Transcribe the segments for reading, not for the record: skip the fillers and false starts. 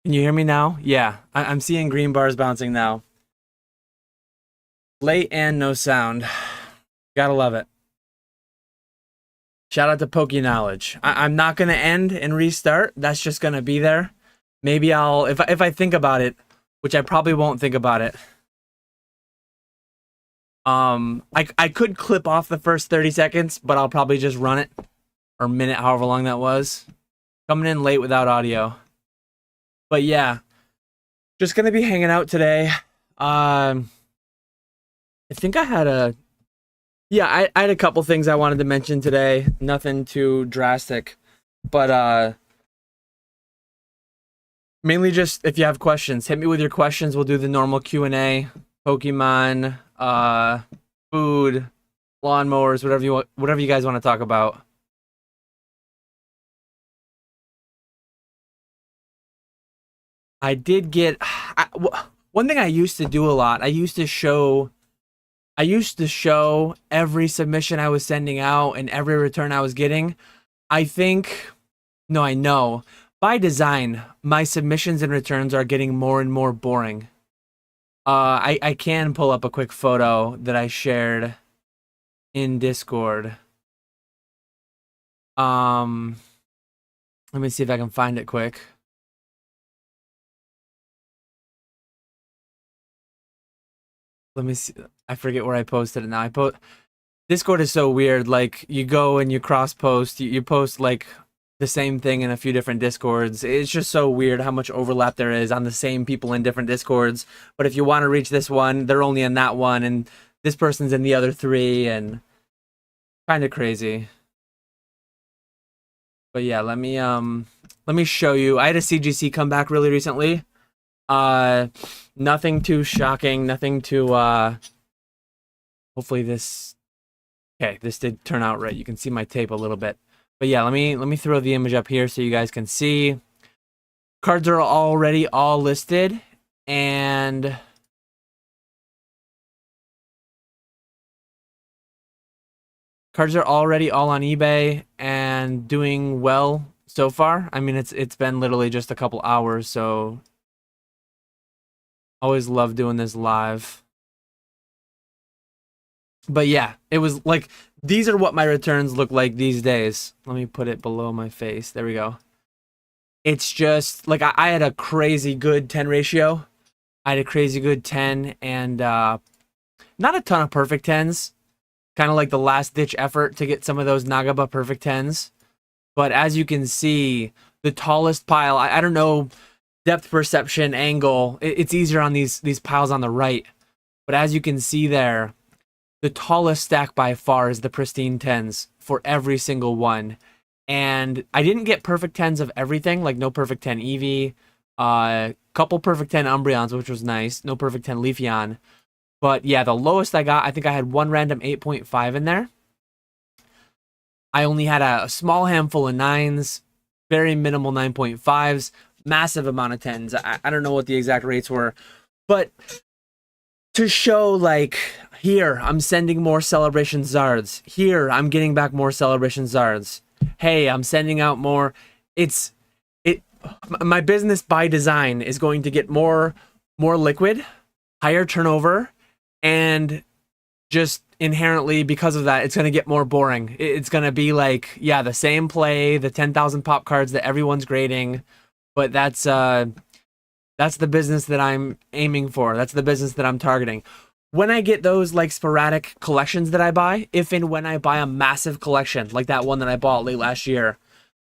Can you hear me now? Yeah, I'm seeing green bars bouncing now. Late and no sound. Gotta love it. Shout out to Poke Knowledge. I'm not gonna end and restart. That's just gonna be there. Maybe I'll if I think about it, which I probably won't think about it. I could clip off the first 30 seconds, but I'll probably just run it or minute, however long that was. Coming in late without audio. But yeah, just gonna be hanging out today. I think I had a I had a couple things I wanted to mention today. Nothing too drastic, but mainly just if you have questions, hit me with your questions. We'll do the normal Q&A, Pokemon, food, lawnmowers, whatever you guys want to talk about. I did get one thing I used to do a lot. I used to show every submission I was sending out and every return I was getting. I think, no, I know. By design, my submissions and returns are getting more and more boring. I can pull up a quick photo that I shared in Discord. Let me see if I can find it quick. Let me see. I forget where I posted it now. Discord is so weird. Like, you go and you cross post, you post like the same thing in a few different Discords. It's just so weird how much overlap there is on the same people in different Discords. But if you want to reach this one, they're only in that one, and this person's in the other three, and kind of crazy. But yeah, let me show you. I had a CGC come back really recently. Nothing too shocking, nothing too hopefully this did turn out right. You can see my tape a little bit. But yeah, let me throw the image up here so you guys can see. Cards are already all listed, and cards are already all on eBay and doing well so far. I mean, it's been literally just a couple hours, so always love doing this live. But yeah, it was like, these are what my returns look like these days. Let me put it below my face. There we go. It's just like I had a crazy good 10 ratio. I had a crazy good 10 and not a ton of perfect 10s. Kind of like the last ditch effort to get some of those Nagaba perfect 10s. But as you can see, the tallest pile, I don't know, depth perception, angle, it's easier on these piles on the right. But as you can see there, the tallest stack by far is the pristine 10s for every single one. And I didn't get perfect 10s of everything, like no perfect 10 Eevee, couple perfect 10 Umbreons, which was nice, no perfect 10 Leafeon. But yeah, the lowest I got, I think I had one random 8.5 in there. I only had a small handful of 9s, very minimal 9.5s, massive amount of 10s. I don't know what the exact rates were, but to show, like, here I'm sending more Celebration Zards, here I'm getting back more Celebration Zards, hey, I'm sending out more. My business by design is going to get more liquid, higher turnover, and just inherently because of that, it's going to get more boring. It's going to be like, yeah, the same play, the 10,000 pop cards that everyone's grading, but that's the business that I'm aiming for. That's the business that I'm targeting. When I get those like sporadic collections that I buy, if and when I buy a massive collection, like that one that I bought late last year,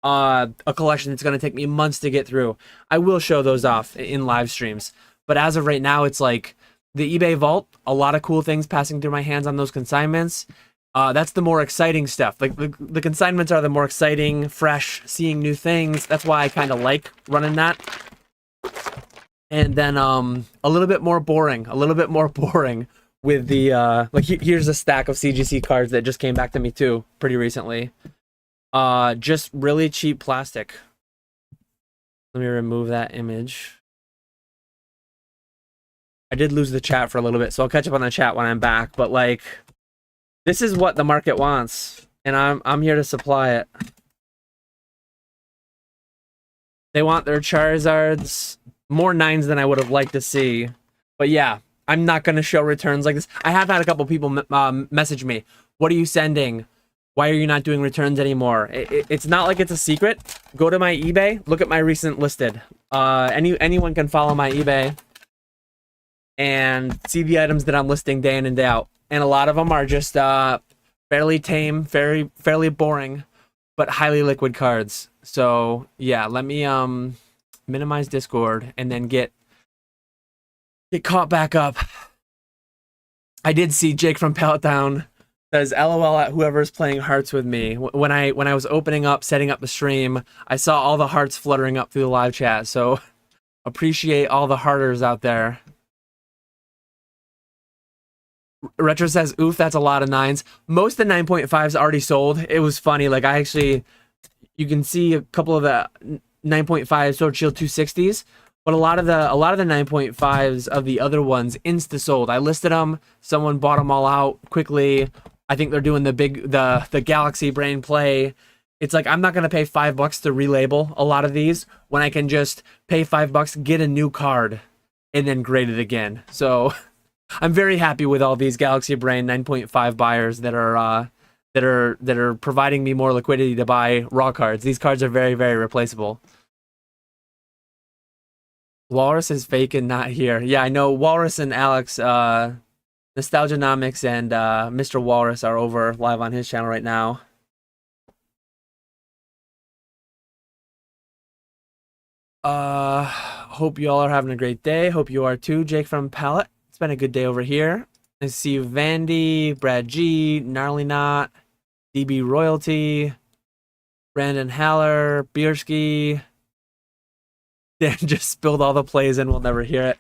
a collection that's going to take me months to get through, I will show those off in live streams. But as of right now, it's like the eBay vault, a lot of cool things passing through my hands on those consignments. That's the more exciting stuff. Like the consignments are the more exciting, fresh, seeing new things. That's why I kind of like running that. And then a little bit more boring with the like here's a stack of CGC cards that just came back to me too pretty recently. Just really cheap plastic. Let me remove that image. I did lose the chat for a little bit, so I'll catch up on the chat when I'm back, but like, this is what the market wants, and I'm here to supply it. They want their Charizards. More 9s than I would have liked to see. But yeah, I'm not going to show returns like this. I have had a couple people message me. What are you sending? Why are you not doing returns anymore? It's not like it's a secret. Go to my eBay. Look at my recent listed. Anyone can follow my eBay and see the items that I'm listing day in and day out. And a lot of them are just fairly tame, fairly boring, but highly liquid cards. So yeah, let me minimize Discord and then get caught back up. I did see Jake from Pelletdown says LOL at whoever's playing hearts with me. When I was opening up, setting up the stream, I saw all the hearts fluttering up through the live chat. So appreciate all the hearters out there. Retro says, oof, that's a lot of 9s. Most of the 9.5s already sold. It was funny. Like, you can see a couple of the 9.5 Sword Shield 260s, but a lot of the 9.5s of the other ones insta sold. I listed them. Someone bought them all out quickly. I think they're doing the Galaxy Brain play. It's like, I'm not going to pay $5 to relabel a lot of these when I can just pay $5, get a new card, and then grade it again. So I'm very happy with all these Galaxy Brain 9.5 buyers that are providing me more liquidity to buy raw cards. These cards are very, very replaceable. Walrus is fake and not here. Yeah, I know Walrus and Alex, Nostalgianomics and Mr. Walrus are over live on his channel right now. Hope you all are having a great day. Hope you are too, Jake from Palette. It's been a good day over here. I see you, Vandy, Brad G, Gnarly Knot, DB Royalty, Brandon Haller, Bierski. Dan just spilled all the plays and we'll never hear it.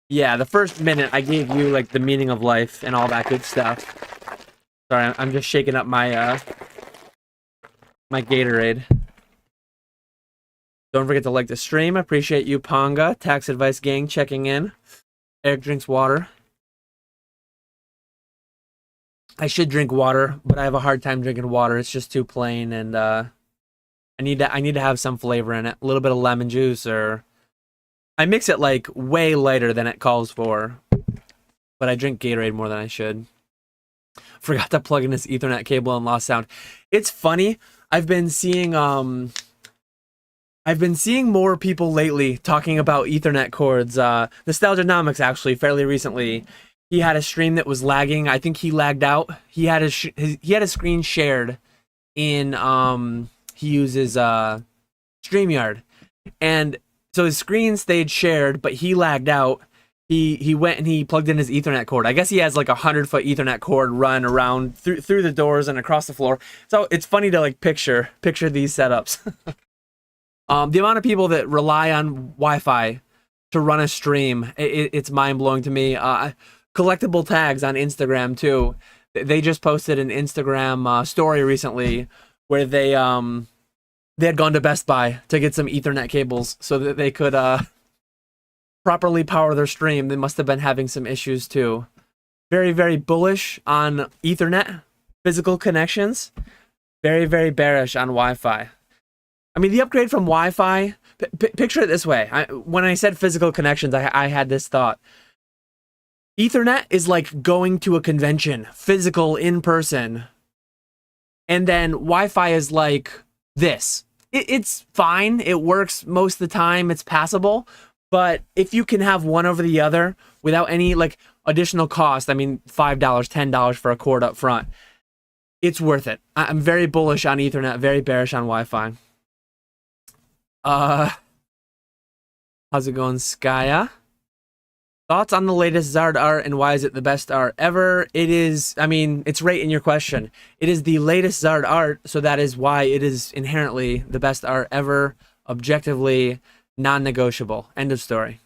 Yeah, the first minute I gave you like the meaning of life and all that good stuff. Sorry, I'm just shaking up my my Gatorade. Don't forget to like the stream. Appreciate you, Ponga. Tax Advice Gang checking in. Eric drinks water. I should drink water, but I have a hard time drinking water. It's just too plain, and I need to have some flavor in it. A little bit of lemon juice, or I mix it like way lighter than it calls for. But I drink Gatorade more than I should. Forgot to plug in this Ethernet cable and lost sound. It's funny. I've been seeing more people lately talking about Ethernet cords. Nostalgianomics actually fairly recently. He had a stream that was lagging. I think he lagged out. He had a screen shared in he uses StreamYard, and so his screen stayed shared, but he lagged out. He went and he plugged in his Ethernet cord. I guess he has like 100-foot Ethernet cord run around through the doors and across the floor. So it's funny to like picture these setups. The amount of people that rely on Wi-Fi to run a stream, it's mind-blowing to me. Collectible tags on Instagram too. They just posted an Instagram story recently where they had gone to Best Buy to get some Ethernet cables so that they could properly power their stream. They must have been having some issues too. Very, very bullish on Ethernet physical connections. Very, very bearish on Wi-Fi. I mean, the upgrade from Wi-Fi, picture it this way. When I said physical connections, I had this thought. Ethernet is like going to a convention, physical, in person. And then Wi-Fi is like this. It's fine. It works most of the time. It's passable. But if you can have one over the other without any like additional cost, I mean, $5, $10 for a cord up front, it's worth it. I'm very bullish on Ethernet, very bearish on Wi-Fi. How's it going, Skya? Thoughts on the latest Zard art and why is it the best art ever? It is, I mean, it's right in your question. It is the latest Zard art, so that is why it is inherently the best art ever, objectively non-negotiable. End of story.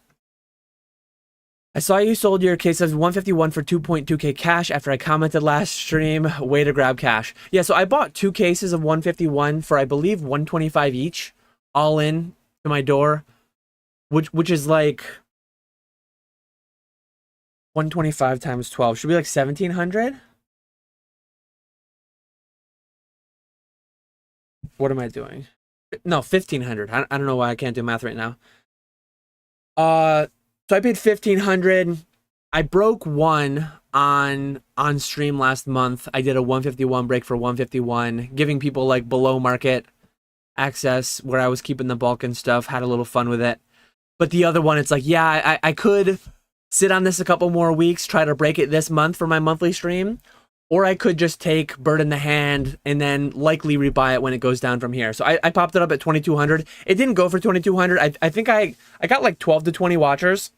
I saw you sold your case of 151 for 2.2k cash after I commented last stream. Way to grab cash. Yeah, so I bought 2 cases of 151 for I believe 125 each, all in to my door, which is like 125 times 12 should be like 1,700. What am I doing? No, 1,500. I don't know why I can't do math right now. Uh, so I paid 1,500. I broke one on stream last month. I did a 151 break for 151, giving people like below market access where I was keeping the bulk and stuff. Had a little fun with it. But the other one, it's like, yeah, I could sit on this a couple more weeks, try to break it this month for my monthly stream, or I could just take bird in the hand and then likely rebuy it when it goes down from here. So I popped it up at 2,200. It didn't go for 2,200. I think I got like 12 to 20 watchers,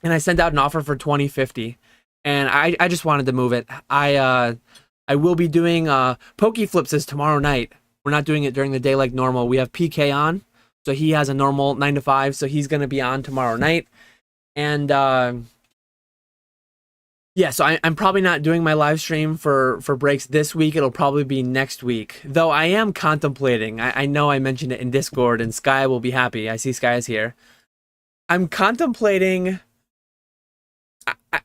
and I sent out an offer for 2050, and I just wanted to move it. I will be doing Poke Flips is tomorrow night. We're not doing it during the day like normal. We have PK on, so he has a normal 9 to 5, so he's gonna be on tomorrow night, and yeah, so I'm probably not doing my live stream for breaks this week. It'll probably be next week. Though I am contemplating. I know I mentioned it in Discord, and Sky will be happy. I see Sky is here. I'm contemplating.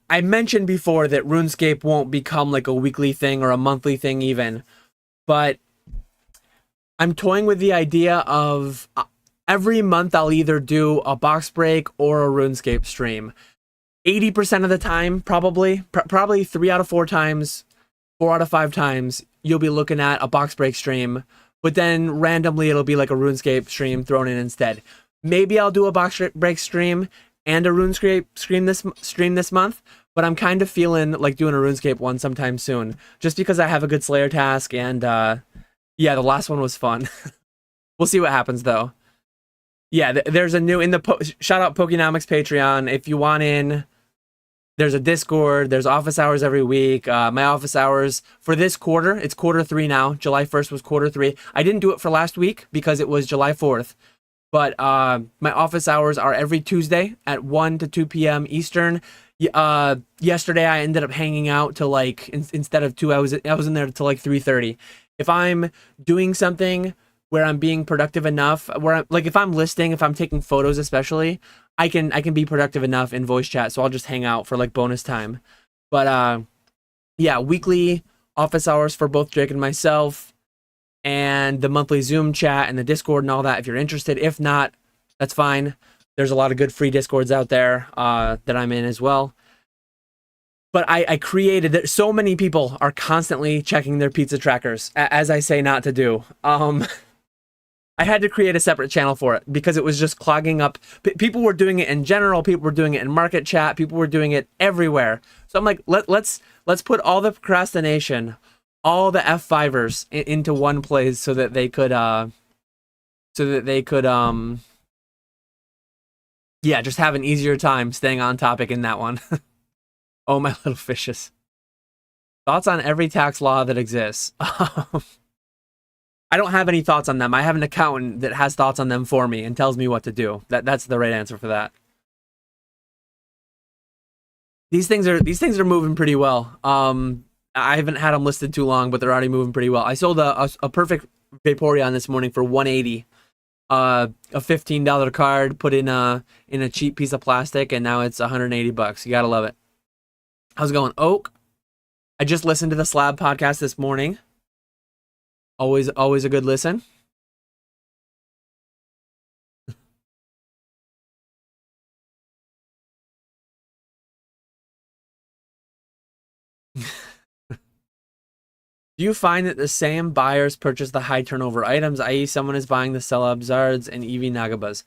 I mentioned before that RuneScape won't become like a weekly thing or a monthly thing even, but I'm toying with the idea of every month I'll either do a box break or a RuneScape stream. 80% of the time, probably 3 out of 4 times, 4 out of 5 times, you'll be looking at a box break stream, but then randomly it'll be like a RuneScape stream thrown in instead. Maybe I'll do a box break stream and a RuneScape stream this month, but I'm kind of feeling like doing a RuneScape one sometime soon, just because I have a good Slayer task, and yeah, the last one was fun. We'll see what happens though. Yeah, there's a new in the shout out Pokenomics Patreon if you want in. There's a Discord. There's office hours every week. My office hours for this quarter, it's quarter 3 now. July 1st was quarter 3. I didn't do it for last week because it was July 4th. But my office hours are every Tuesday at 1 to 2 p.m. Eastern. Yesterday I ended up hanging out till like instead of 2, I was in there till like 3:30. If I'm doing something where I'm being productive enough, where like if I'm listing, if I'm taking photos especially, I can be productive enough in voice chat, so I'll just hang out for like bonus time. But yeah, weekly office hours for both Jake and myself, and the monthly Zoom chat and the Discord and all that if you're interested. If not, that's fine. There's a lot of good free Discords out there that I'm in as well. But I created that. So many people are constantly checking their pizza trackers, as I say not to do. I had to create a separate channel for it because it was just clogging up. People were doing it in general. People were doing it in market chat. People were doing it everywhere. So I'm like, let's put all the procrastination, all the F5ers into one place so that they could yeah, just have an easier time staying on topic in that one. Oh, my little fishes. Thoughts on every tax law that exists. I don't have any thoughts on them. I have an accountant that has thoughts on them for me and tells me what to do. That's the right answer for that. These things are moving pretty well. I haven't had them listed too long, but they're already moving pretty well. I sold a perfect Vaporeon this morning for 180. A $15 card put in a cheap piece of plastic, and now it's 180 bucks. You gotta love it. How's it going, Oak? I just listened to the Slab podcast this morning. Always a good listen. Do you find that the same buyers purchase the high turnover items, i.e. someone is buying the Celeb Zards and EV Nagabas?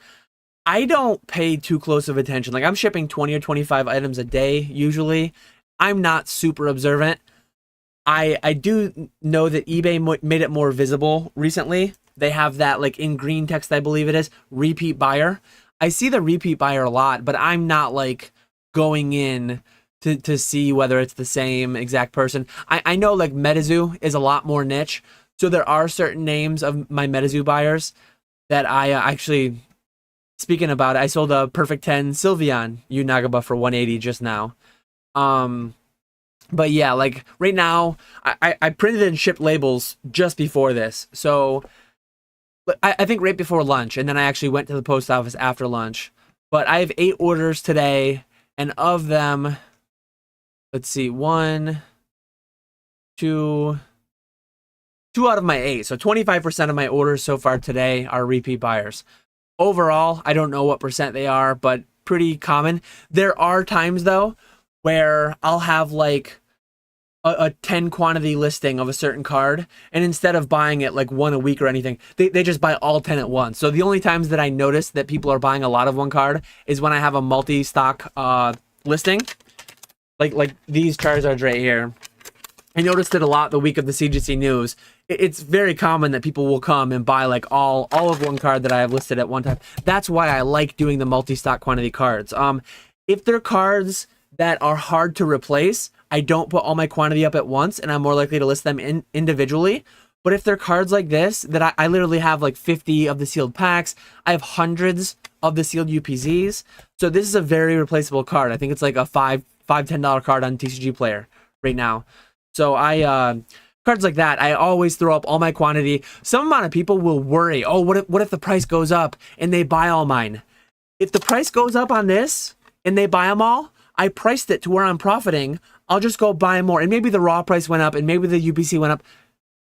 I don't pay too close of attention. Like, I'm shipping 20 or 25 items a day usually. I'm not super observant. I do know that eBay made it more visible recently. They have that, like, in green text, I believe it is, repeat buyer. I see the repeat buyer a lot, but I'm not like going in to see whether it's the same exact person. I know like MetaZoo is a lot more niche, so there are certain names of my MetaZoo buyers that I actually, speaking about it, I sold a Perfect 10 Sylveon Unagaba for 180 just now. But yeah, like right now, I printed and shipped labels just before this, so I think right before lunch, and then I actually went to the post office after lunch. But I have 8 orders today, and of them, let's see, 1, 2, 2 out of my 8. So 25% of my orders so far today are repeat buyers. Overall, I don't know what percent they are, but pretty common. There are times though where I'll have like a 10 quantity listing of a certain card, and instead of buying it like one a week or anything, they just buy all 10 at once. So the only times that I notice that people are buying a lot of one card is when I have a multi-stock listing, like these Charizards right here. I noticed it a lot the week of the CGC news. It's very common that people will come and buy like all of one card that I have listed at one time. That's why I like doing the multi-stock quantity cards. If they're cards that are hard to replace, I don't put all my quantity up at once, and I'm more likely to list them individually. But if they're cards like this, that I literally have like 50 of the sealed packs, I have hundreds of the sealed UPZs. So this is a very replaceable card. I think it's like a $10 card on TCG Player right now. So cards like that, I always throw up all my quantity. Some amount of people will worry, oh, what if the price goes up and they buy all mine? If the price goes up on this and they buy them all, I priced it to where I'm profiting. I'll just go buy more. And maybe the raw price went up and maybe the UPC went up.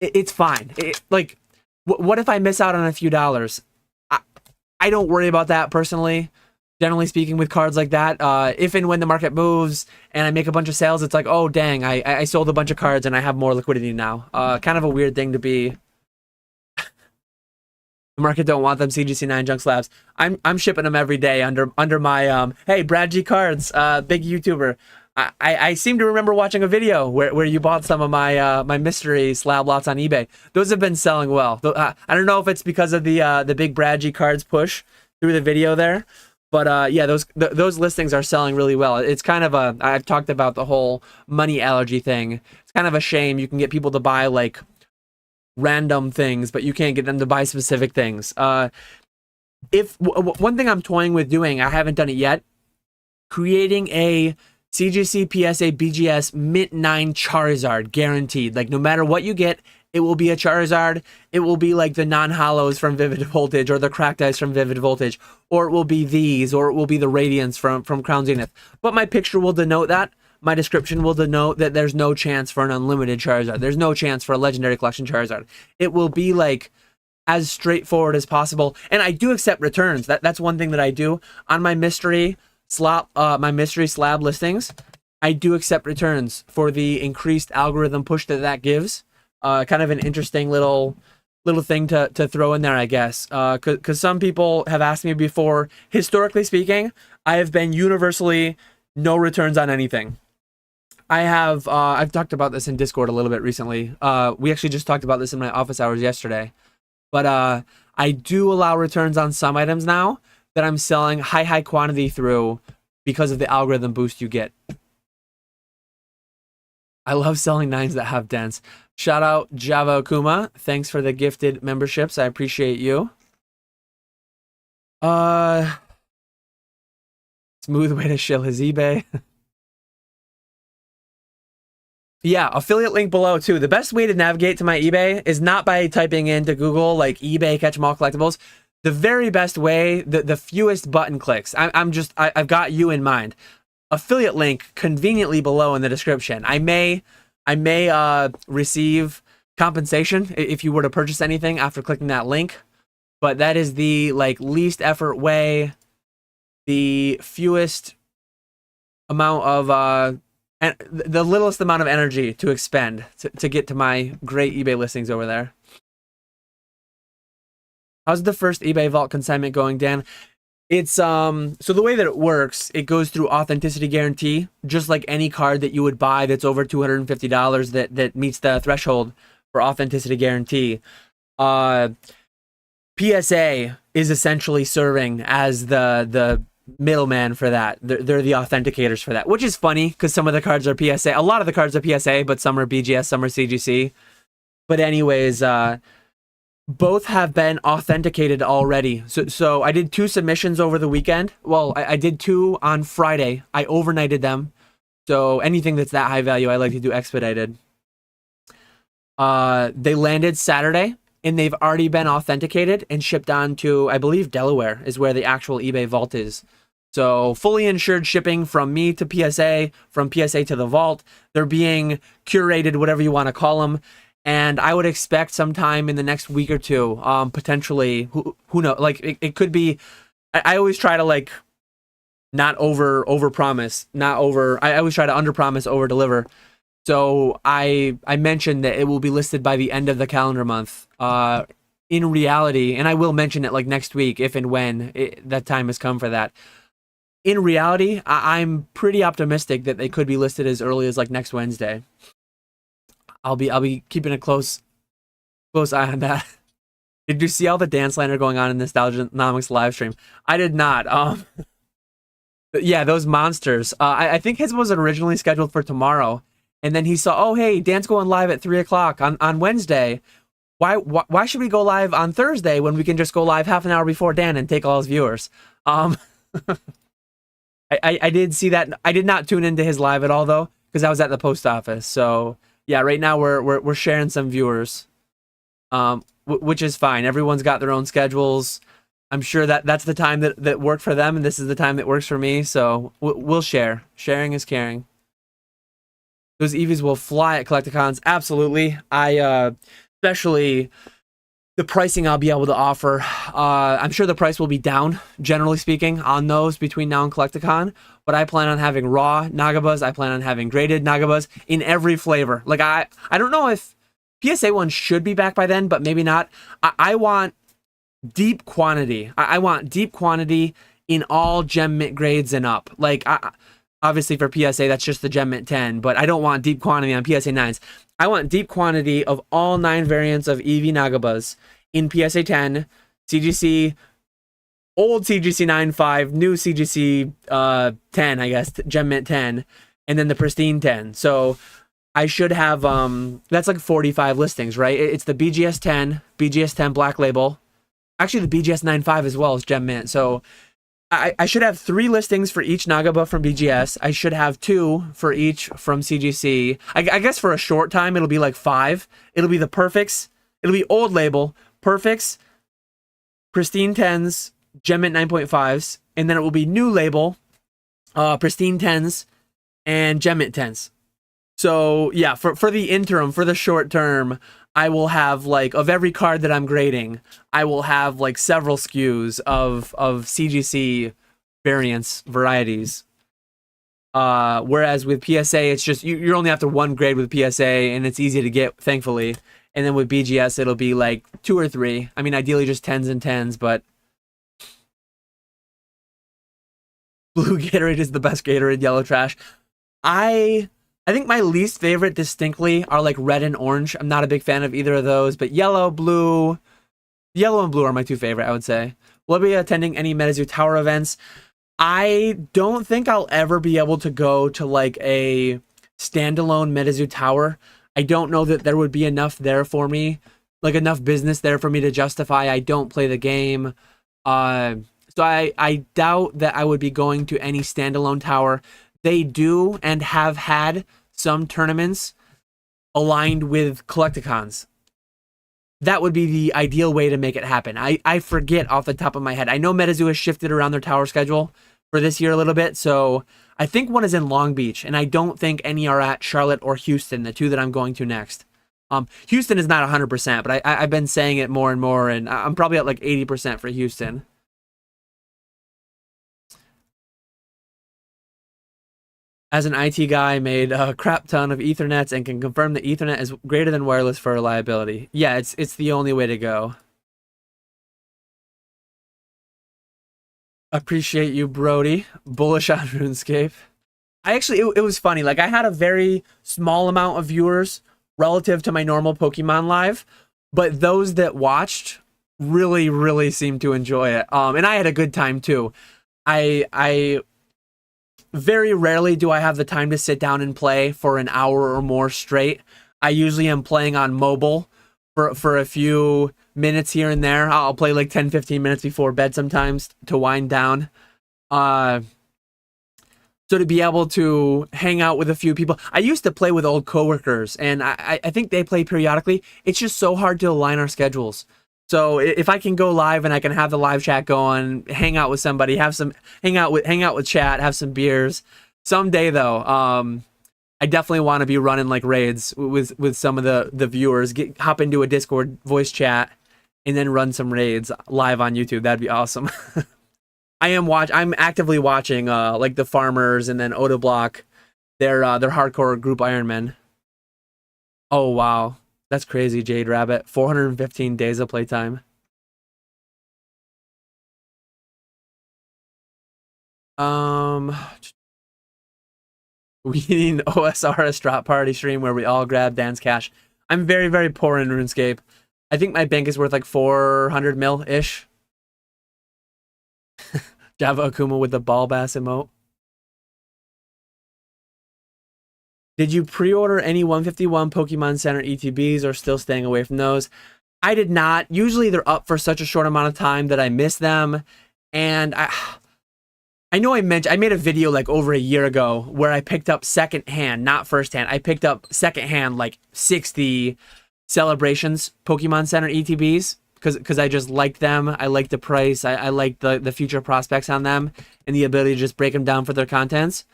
It's fine. Like, what if I miss out on a few dollars? I don't worry about that personally. Generally speaking, with cards like that, if and when the market moves and I make a bunch of sales, it's like, oh, dang, I sold a bunch of cards and I have more liquidity now. Kind of a weird thing to be. The market don't want them CGC9 junk slabs. I'm shipping them every day under my hey, Brad G Cards, big YouTuber. I seem to remember watching a video where you bought some of my my mystery slab lots on eBay. Those have been selling well. I don't know if it's because of the big Brad G Cards push through the video there, but yeah, those listings are selling really well. It's kind of I've talked about the whole money allergy thing. It's kind of a shame you can get people to buy like random things, but you can't get them to buy specific things. If one thing I'm toying with doing, I haven't done it yet, creating a CGC PSA BGS Mint 9 Charizard guaranteed. Like no matter what you get, it will be a Charizard. It will be like the non-hollows from Vivid Voltage or the cracked ice from Vivid Voltage, or it will be these, or it will be the Radiance from Crown Zenith. But my picture will denote that. My description will denote that there's no chance for an unlimited Charizard. There's no chance for a Legendary Collection Charizard. It will be like as straightforward as possible. And I do accept returns. That's one thing that I do on my mystery slab listings. I do accept returns for the increased algorithm push that gives. Kind of an interesting little thing to throw in there, I guess. Because some people have asked me before. Historically speaking, I have been universally no returns on anything. I've talked about this in Discord a little bit recently. We actually just talked about this in my office hours yesterday. But I do allow returns on some items now that I'm selling high quantity through because of the algorithm boost you get. I love selling 9s that have dents. Shout out Java Okuma. Thanks for the gifted memberships. I appreciate you. Smooth way to shill his eBay. Yeah, affiliate link below too. The best way to navigate to my eBay is not by typing into Google like eBay catch 'em all collectibles. The very best way, the fewest button clicks. I've got you in mind. Affiliate link conveniently below in the description. I may receive compensation if you were to purchase anything after clicking that link, but that is the like least effort way, the fewest amount of and the littlest amount of energy to expend to get to my great eBay listings over there. How's the first eBay vault consignment going, Dan? It's so the way that it works, it goes through authenticity guarantee, just like any card that you would buy that's over $250 that meets the threshold for authenticity guarantee. PSA is essentially serving as the middleman for that. They're the authenticators for that, which is funny because some of the cards are PSA. A lot of the cards are PSA, but some are BGS, some are CGC. But anyways, both have been authenticated already. So I did 2 submissions over the weekend. Well, I did 2 on Friday. I overnighted them. So anything that's that high value, I like to do expedited. They landed Saturday, and they've already been authenticated and shipped on to, I believe, Delaware is where the actual eBay vault is. So fully insured shipping from me to PSA, from PSA to the vault. They're being curated, whatever you want to call them. and I would expect sometime in the next week or two, potentially, who knows, like it could be. I always try to like not over promise, not over. I always try to under promise, over deliver. So I mentioned that it will be listed by the end of the calendar month. In reality, and I will mention it like next week if and when that time has come for that. In reality, I'm pretty optimistic that they could be listed as early as like next Wednesday. I'll be keeping a close eye on that. Did you see all the dance slander going on in Nostalgianomics live stream? I did not. Yeah, those monsters. I think his was originally scheduled for tomorrow, and then he saw, oh hey, Dan's going live at 3 o'clock on Wednesday. Why should we go live on Thursday when we can just go live half an hour before Dan and take all his viewers? I did see that. I did not tune into his live at all though, because I was at the post office. So yeah, right now we're sharing some viewers, which is fine. Everyone's got their own schedules. I'm sure that's the time that worked for them, and this is the time that works for me. So we'll share. Sharing is caring. Those EVs will fly at Collecticons. Absolutely. Especially the pricing I'll be able to offer. I'm sure the price will be down, generally speaking, on those between now and Collecticon. But I plan on having raw Nagabas. I plan on having graded Nagabas in every flavor. Like I don't know if PSA 1 should be back by then, but maybe not. I want deep quantity. I want deep quantity in all Gem Mint grades and up. Like obviously for PSA, that's just the Gem Mint 10, but I don't want deep quantity on PSA 9s. I want deep quantity of all 9 variants of EV Nagabas in PSA 10, CGC, old CGC 9.5, new CGC 10, I guess, Gem Mint 10, and then the Pristine 10. So I should have, that's like 45 listings, right? It's the BGS 10, BGS 10 Black Label. Actually, the BGS 9.5 as well as Gem Mint. So I should have 3 listings for each Nagaba from BGS. I should have 2 for each from CGC. I guess for a short time, it'll be like 5. It'll be the Perfects. It'll be old label, Perfects, Pristine 10s, Gem Mint 9.5s, and then it will be new label, Pristine 10s, and Gem Mint 10s. So yeah, for the interim, for the short term, I will have like, of every card that I'm grading, I will have like several SKUs of CGC variants, varieties. Whereas with PSA, it's just, you're only after 1 grade with PSA, and it's easy to get, thankfully. And then with BGS, it'll be like 2 or 3. I mean, ideally just 10s and 10s, but blue Gatorade is the best Gatorade, yellow trash. I think my least favorite distinctly are like red and orange. I'm not a big fan of either of those, but yellow and blue are my 2 favorite, I would say. Will I be attending any MetaZoo Tower events? I don't think I'll ever be able to go to like a standalone MetaZoo Tower. I don't know that there would be enough there for me, like enough business there for me to justify I don't play the game. So I doubt that I would be going to any standalone tower. They do and have had some tournaments aligned with Collecticons. That would be the ideal way to make it happen. I forget off the top of my head. I know MetaZoo has shifted around their tower schedule for this year a little bit, so I think one is in Long Beach, and I don't think any are at Charlotte or Houston, the 2 that I'm going to next. Houston is not 100%, but I've been saying it more and more, and I'm probably at like 80% for Houston. As an IT guy, I made a crap ton of Ethernets and can confirm that Ethernet is greater than wireless for reliability. Yeah, it's the only way to go. Appreciate you, Brody. Bullish on RuneScape. I actually, it was funny. Like, I had a very small amount of viewers relative to my normal Pokemon live, but those that watched really, really seemed to enjoy it. And I had a good time too. I very rarely do I have the time to sit down and play for an hour or more straight. I usually am playing on mobile for a few minutes here and there. I'll play like 10-15 minutes before bed sometimes to wind down. So to be able to hang out with a few people, I used to play with old coworkers, and I think they play periodically. It's just so hard to align our schedules. So if I can go live and I can have the live chat going, hang out with somebody, hang out with chat, have some beers. Someday though, I definitely want to be running like raids with some of the viewers. Hop into a Discord voice chat and then run some raids live on YouTube. That'd be awesome. I'm actively watching like the farmers and then Oda Block. Their hardcore group Ironman. Oh wow. That's crazy, Jade Rabbit. 415 days of playtime. Um we need an OSRS drop party stream where we all grab Dan's cash. I'm very, very poor in RuneScape. I think my bank is worth like 400 mil-ish. Java Akuma with the ball bass emote. Did you pre-order any 151 Pokemon Center ETBs or still staying away from those? I did not. Usually they're up for such a short amount of time that I miss them. And I know I made a video like over a year ago where I picked up secondhand, not firsthand. I picked up secondhand like 60 Celebrations Pokemon Center ETBs because I just liked them. I liked the price. I liked the future prospects on them and the ability to just break them down for their contents.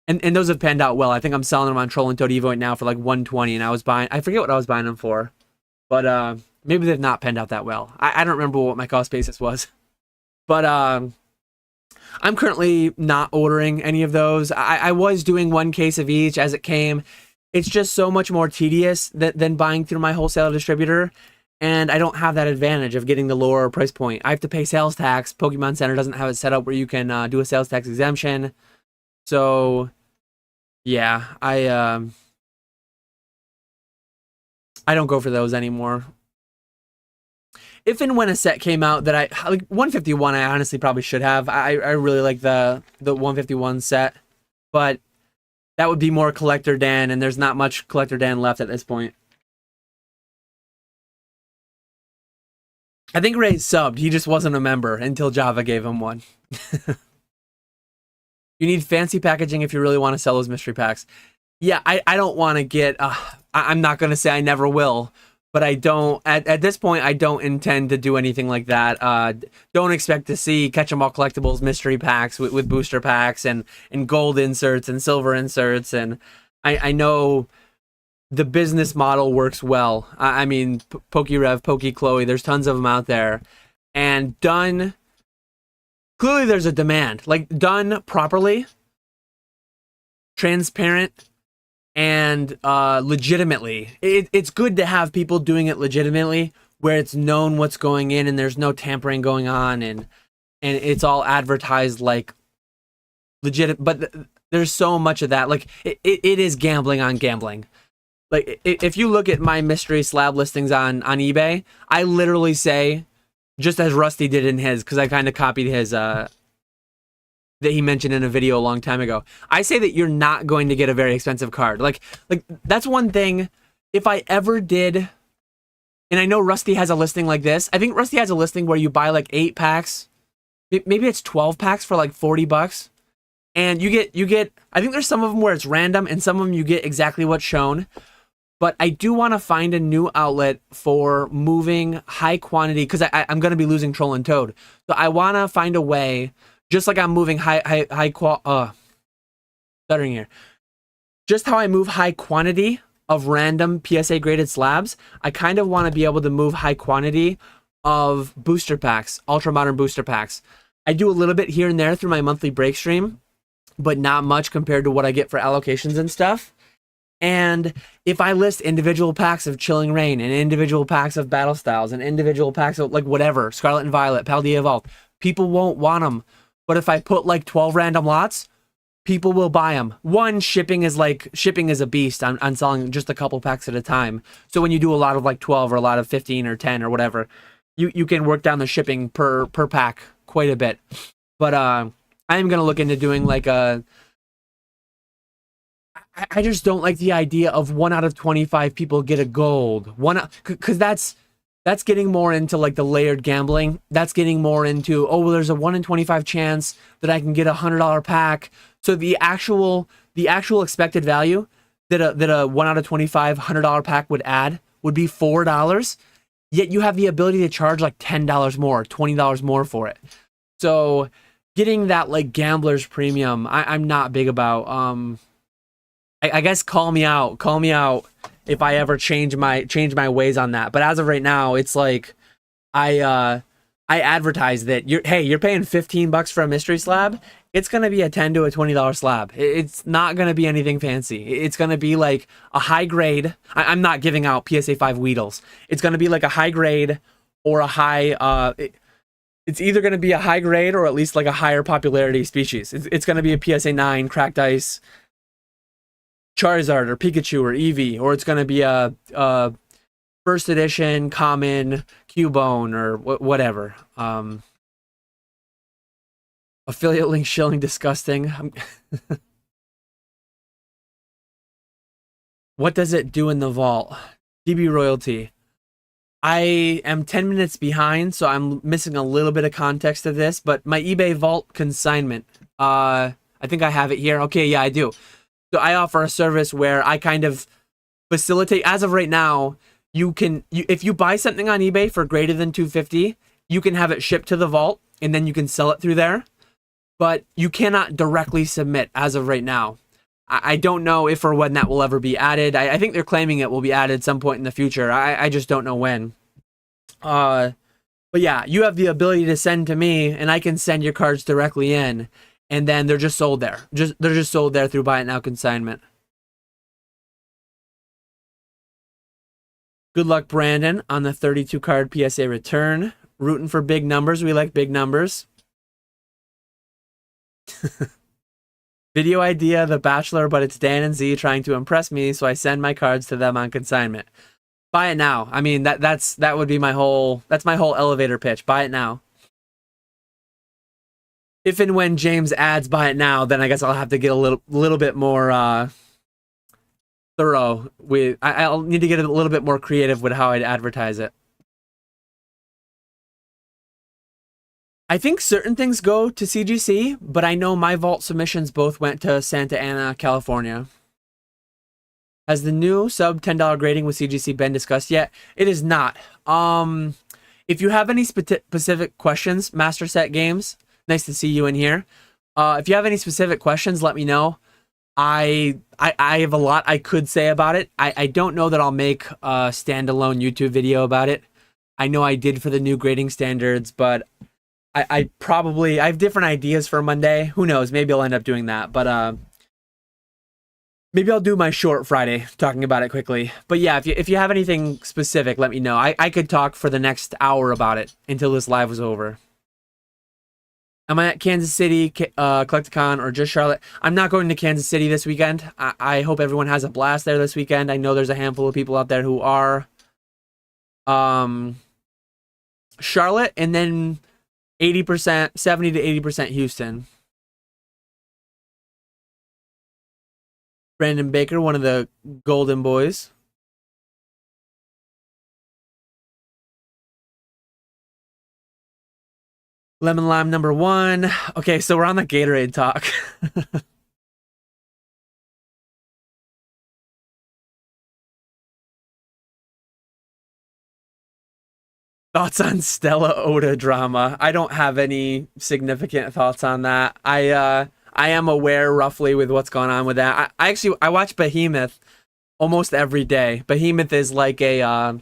And those have panned out well. I think I'm selling them on Troll and Toad Evo right now for like 120, and I forget what I was buying them for, but maybe they've not panned out that well. I don't remember what my cost basis was, but I'm currently not ordering any of those. I was doing one case of each as it came. It's just so much more tedious than buying through my wholesale distributor, and I don't have that advantage of getting the lower price point. I have to pay sales tax. Pokemon Center doesn't have it set up where you can do a sales tax exemption. So yeah, I don't go for those anymore. If and when a set came out that I like 151, I honestly probably should have. I really like the 151 set, but that would be more Collector Dan, and there's not much Collector Dan left at this point. I think Ray's subbed. He just wasn't a member until Java gave him one. You need fancy packaging if you really want to sell those mystery packs. Yeah, I don't want to get... I'm not going to say I never will, but I don't... At this point, I don't intend to do anything like that. Don't expect to see Catch 'em All Collectibles mystery packs with booster packs and gold inserts and silver inserts. And I know the business model works well. I mean, PokeRev, PokeChloe, there's tons of them out there. And done... Clearly, there's a demand. Like, done properly, transparent, and legitimately. It's good to have people doing it legitimately, where it's known what's going in and there's no tampering going on, and it's all advertised like legit. But there's so much of that. Like, it is gambling on gambling. Like, if you look at my mystery slab listings on eBay, I literally say... just as Rusty did in his, because I kind of copied his, that he mentioned in a video a long time ago. I say that you're not going to get a very expensive card. Like that's one thing, if I ever did, and I know Rusty has a listing like this. I think Rusty has a listing where you buy like 8 packs. Maybe it's 12 packs for like $40. And you get, I think there's some of them where it's random, and some of them you get exactly what's shown. But I do want to find a new outlet for moving high quantity, because I'm going to be losing Troll and Toad. So I want to find a way, just like I'm moving stuttering here. Just how I move high quantity of random PSA graded slabs, I kind of want to be able to move high quantity of booster packs, ultra modern booster packs. I do a little bit here and there through my monthly break stream, but not much compared to what I get for allocations and stuff. And if I list individual packs of Chilling Reign and individual packs of Battle Styles and individual packs of like whatever, Scarlet and Violet, Paldea Evolved, people won't want them. But if I put like 12 random lots, people will buy them. One, shipping is a beast on selling just a couple packs at a time. So when you do a lot of like 12 or a lot of 15 or 10 or whatever, you can work down the shipping per pack quite a bit. But I'm going to look into doing like a... I just don't like the idea of 1 out of 25 people get a gold. Because that's getting more into like the layered gambling. That's getting more into, oh, well, there's a 1 in 25 chance that I can get a $100 pack. So the actual expected value that a 1 out of 25 $100 pack would add would be $4. Yet you have the ability to charge like $10 more, $20 more for it. So getting that like gambler's premium, I'm not big about. I guess call me out. Call me out if I ever change my ways on that. But as of right now, it's like I advertise that you're paying $15 for a mystery slab. It's gonna be a $10 to a $20 slab. It's not gonna be anything fancy. It's gonna be like a high grade. I'm not giving out PSA 5 Weedles. It's gonna be like a high grade or a high. It's either gonna be a high grade or at least like a higher popularity species. It's gonna be a PSA 9 cracked ice Charizard or Pikachu or Eevee, or it's gonna be a first edition common Cubone or whatever. Affiliate link shilling disgusting. What does it do in the vault? DB royalty. I am 10 minutes behind, so I'm missing a little bit of context of this, but my eBay vault consignment. I think I have it here. Okay, yeah, I do. So I offer a service where I kind of facilitate, as of right now, if you buy something on eBay for greater than $250, you can have it shipped to the vault and then you can sell it through there. But you cannot directly submit as of right now. I don't know if or when that will ever be added. I think they're claiming it will be added some point in the future. I just don't know when. But yeah, you have the ability to send to me and I can send your cards directly in, and then they're just sold there. They're just sold there through Buy It Now consignment. Good luck, Brandon, on the 32 card PSA return. Rooting for big numbers. We like big numbers. Video idea, The Bachelor, but it's Dan and Z trying to impress me, so I send my cards to them on consignment. Buy it now. I mean, that would be my whole elevator pitch. Buy it now. If and when James adds buy it now, then I guess I'll have to get a little bit more thorough with. I'll need to get a little bit more creative with how I'd advertise it. I think certain things go to CGC, but I know my vault submissions both went to Santa Ana, California. Has the new sub $10 grading with CGC been discussed yet? It is not. If you have any specific questions, Master Set Games, nice to see you in here. If you have any specific questions, let me know. I have a lot I could say about it. I don't know that I'll make a standalone YouTube video about it. I know I did for the new grading standards, but I have different ideas for Monday. Who knows? Maybe I'll end up doing that. But maybe I'll do my short Friday talking about it quickly. But yeah, if you have anything specific, let me know. I could talk for the next hour about it until this live was over. Am I at Kansas City, Collecticon, or just Charlotte? I'm not going to Kansas City this weekend. I hope everyone has a blast there this weekend. I know there's a handful of people out there who are. Charlotte, and then 80%, 70 to 80% Houston. Brandon Baker, one of the Golden Boys. Lemon Lime number 1. Okay, so we're on the Gatorade talk. Thoughts on Stella Oda drama? I don't have any significant thoughts on that. I am aware roughly with what's going on with that. I watch Behemoth almost every day. Behemoth is like a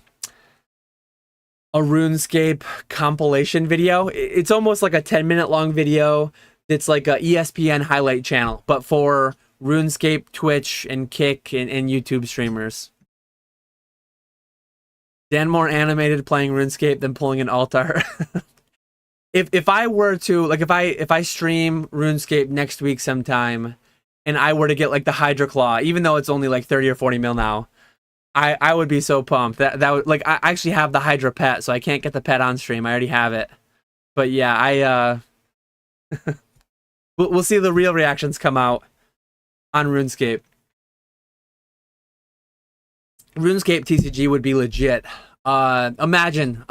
RuneScape compilation video. It's almost like a 10-minute long video. It's like a ESPN highlight channel, but for RuneScape, Twitch, and Kick and YouTube streamers. Dan more animated playing RuneScape than pulling an altar. If I were to, like, if I stream RuneScape next week sometime and I were to get like the Hydra Claw, even though it's only like 30 or 40 mil now, I would be so pumped. That would, like, I actually have the Hydra pet, so I can't get the pet on stream. I already have it. But yeah, we'll see the real reactions come out on RuneScape. RuneScape TCG would be legit. Imagine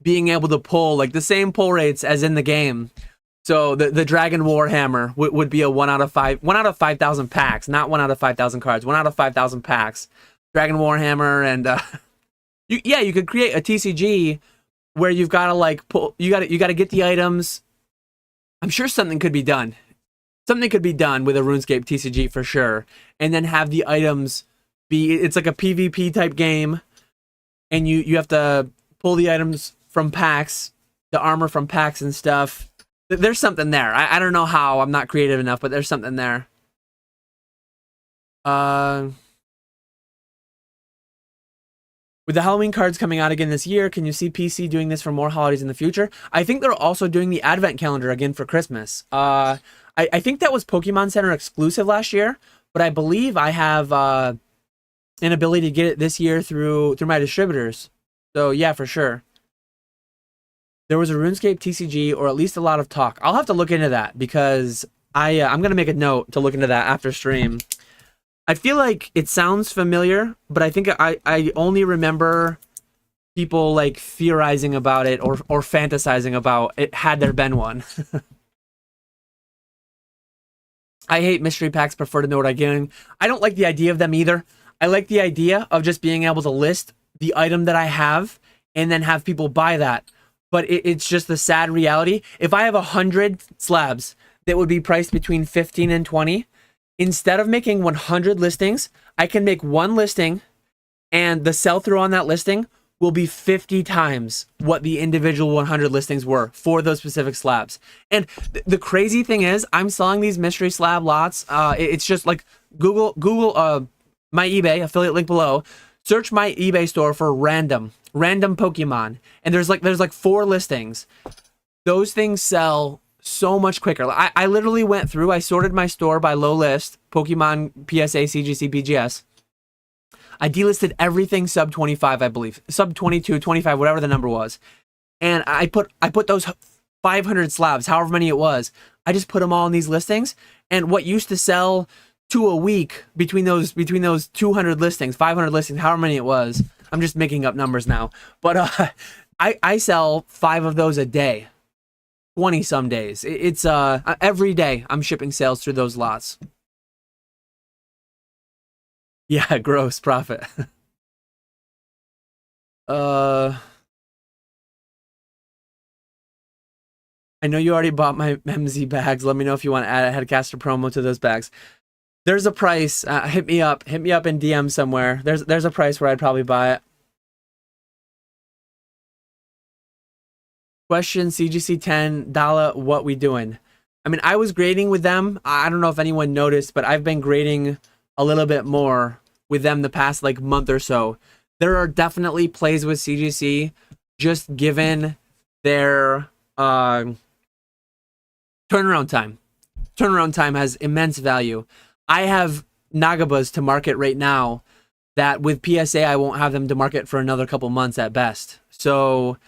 being able to pull like the same pull rates as in the game. So the Dragon Warhammer would be a 1 out of 5,000 packs, not 1 out of 5,000 cards, 1 out of 5,000 packs. Dragon Warhammer, and you could create a TCG where you've got to like pull, you got to get the items. I'm sure something could be done. something could be done with a RuneScape TCG for sure, and then have the items be, it's like a PvP type game, and you have to pull the items from packs, the armor from packs and stuff. There's something there. I don't know how. I'm not creative enough, but there's something there. With the Halloween cards coming out again this year, can you see PC doing this for more holidays in the future? I think they're also doing the Advent calendar again for Christmas. I think that was Pokemon Center exclusive last year, but I believe I have an ability to get it this year through my distributors. So yeah, for sure. There was a RuneScape TCG, or at least a lot of talk. I'll have to look into that because I'm gonna make a note to look into that after stream. I feel like it sounds familiar, but I think I only remember people like theorizing about it or fantasizing about it had there been one. I hate mystery packs, prefer to know what I'm getting. I don't like the idea of them either. I like the idea of just being able to list the item that I have and then have people buy that. But it's just the sad reality. If I have 100 slabs that would be priced between 15 and 20, instead of making 100 listings, I can make one listing and the sell-through on that listing will be 50 times what the individual 100 listings were for those specific slabs. And the crazy thing is, I'm selling these mystery slab lots. It's just like Google my eBay, affiliate link below. Search my eBay store for random Pokemon. And there's like 4 listings. Those things sell so much quicker. I literally went through, I sorted my store by low list, Pokemon, PSA, CGC, BGS. I delisted everything sub 25, I believe. Sub 22, 25, whatever the number was. And I put those 500 slabs, however many it was. I just put them all in these listings. And what used to sell to a week between those 200 listings, 500 listings, however many it was. I'm just making up numbers now. But I sell 5 of those a day. 20 some days. It's every day I'm shipping sales through those lots. Yeah, gross profit. I know you already bought my MZ bags. Let me know if you want to add a Headcaster promo to those bags. There's a price. Hit me up in DM somewhere. There's a price where I'd probably buy it. Question CGC 10 Dala, what we doing? I mean, I was grading with them. I don't know if anyone noticed, but I've been grading a little bit more with them the past like month or so. There are definitely plays with CGC, just given their turnaround time. Turnaround time has immense value. I have Nagabas to market right now that with PSA I won't have them to market for another couple months at best. So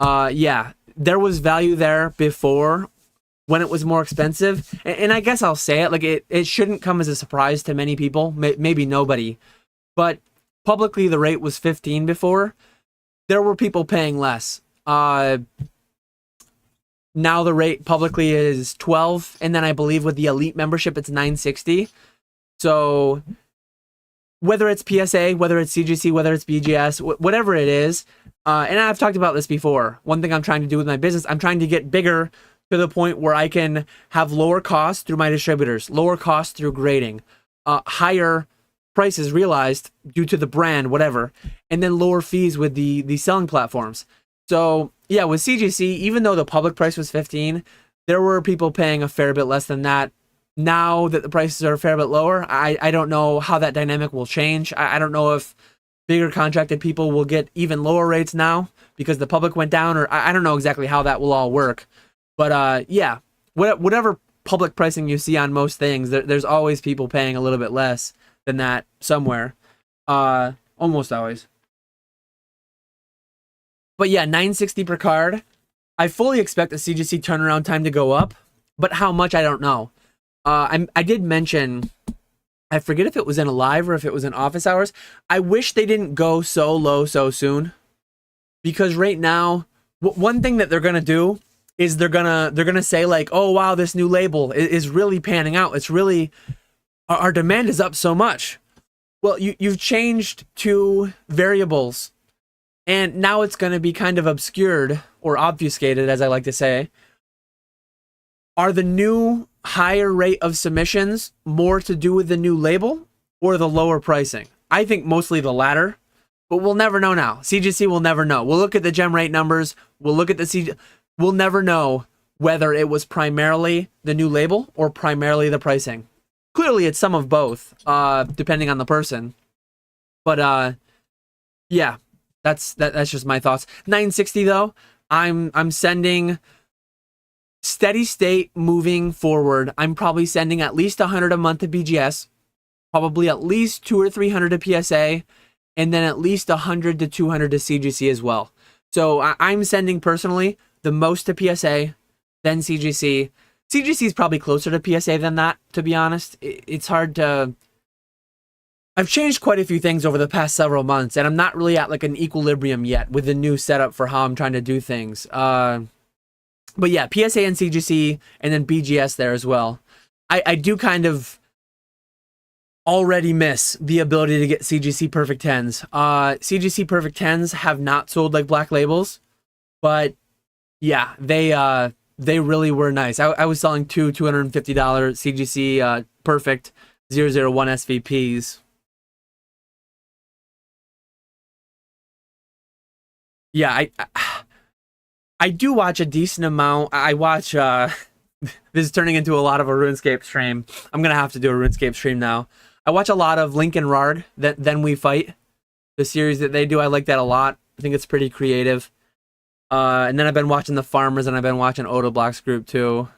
yeah, there was value there before when it was more expensive. And I guess I'll say it, like it shouldn't come as a surprise to many people, maybe nobody. But publicly the rate was 15 before. There were people paying less. Now the rate publicly is 12, and then I believe with the elite membership it's 960. So whether it's PSA, whether it's CGC, whether it's BGS, whatever it is, and I've talked about this before. One thing I'm trying to do with my business, I'm trying to get bigger to the point where I can have lower costs through my distributors, lower costs through grading, higher prices realized due to the brand, whatever, and then lower fees with the selling platforms. So yeah, with CGC, even though the public price was 15, there were people paying a fair bit less than that. Now that the prices are a fair bit lower, I don't know how that dynamic will change. I don't know if bigger contracted people will get even lower rates now because the public went down, or I don't know exactly how that will all work. But yeah, whatever public pricing you see on most things, there's always people paying a little bit less than that somewhere. Almost always. But yeah, 960 per card. I fully expect the CGC turnaround time to go up, but how much, I don't know. I did mention, I forget if it was in a live or if it was in office hours. I wish they didn't go so low so soon, because right now, one thing that they're gonna do is they're gonna say like, oh wow, this new label is really panning out. It's really, our demand is up so much. Well, you've changed 2 variables, and now it's gonna be kind of obscured or obfuscated, as I like to say, Are the new higher rate of submissions more to do with the new label or the lower pricing? I think mostly the latter, but we'll never know now. CGC will never know. We'll look at the gem rate numbers. We'll look at the CG. We'll never know whether it was primarily the new label or primarily the pricing. Clearly, it's some of both, depending on the person. But yeah, that's just my thoughts. 960 though, I'm sending steady state moving forward. I'm probably sending at least 100 a month to BGS, probably at least 200 or 300 to PSA, and then at least 100 to 200 to CGC as well. So I'm sending personally the most to PSA, then CGC. CGC is probably closer to PSA than that, to be honest. It's hard to... I've changed quite a few things over the past several months, and I'm not really at like an equilibrium yet with the new setup for how I'm trying to do things. But yeah, PSA and CGC, and then BGS there as well. I do kind of already miss the ability to get CGC Perfect 10s. CGC Perfect 10s have not sold like black labels, but yeah, they really were nice. I was selling two $250 CGC Perfect 001 SVPs. Yeah, I do watch a decent amount. I watch this is turning into a lot of a RuneScape stream. I'm gonna have to do a RuneScape stream now. I watch a lot of Link and Rard, Then We Fight, the series that they do. I like that a lot. I think it's pretty creative. And then I've been watching The Farmers, and I've been watching Otoblock's group too.